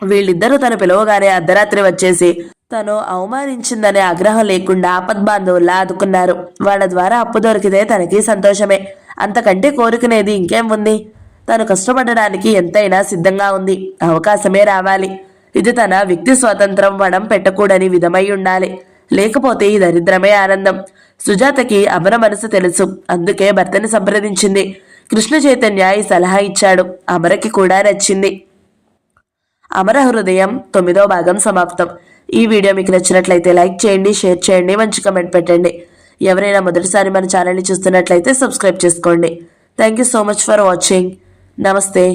వీళ్ళిద్దరూ తను పిలవగానే అర్ధరాత్రి వచ్చేసి తను అవమానించిందనే ఆగ్రహం లేకుండా ఆపద్బాంధవుల్లా ఆదుకున్నారు. వాళ్ళ ద్వారా అప్పు దొరికితే తనకి సంతోషమే. అంతకంటే కోరుకునేది ఇంకేం ఉంది? తను కష్టపడడానికి ఎంతైనా సిద్ధంగా ఉంది. అవకాశమే రావాలి. ఇది తన వ్యక్తి స్వాతంత్రం వడం పెట్టకూడని విధమై ఉండాలి. లేకపోతే ఈ దరిద్రమే ఆనందం. సుజాతకి అమర మనసు తెలుసు. అందుకే భర్తని సంప్రదించింది. కృష్ణ చైతన్య ఈ సలహా ఇచ్చాడు. అమరకి కూడా నచ్చింది. అమర హృదయం 9వ భాగం సమాప్తం. ఈ వీడియో మీకు నచ్చినట్లయితే లైక్ చేయండి, షేర్ చేయండి, మంచి కమెంట్ పెట్టండి. ఎవరైనా మొదటిసారి మన ఛానల్ని చూస్తున్నట్లయితే సబ్స్క్రైబ్ చేసుకోండి. Thank you so much for watching. నమస్తే.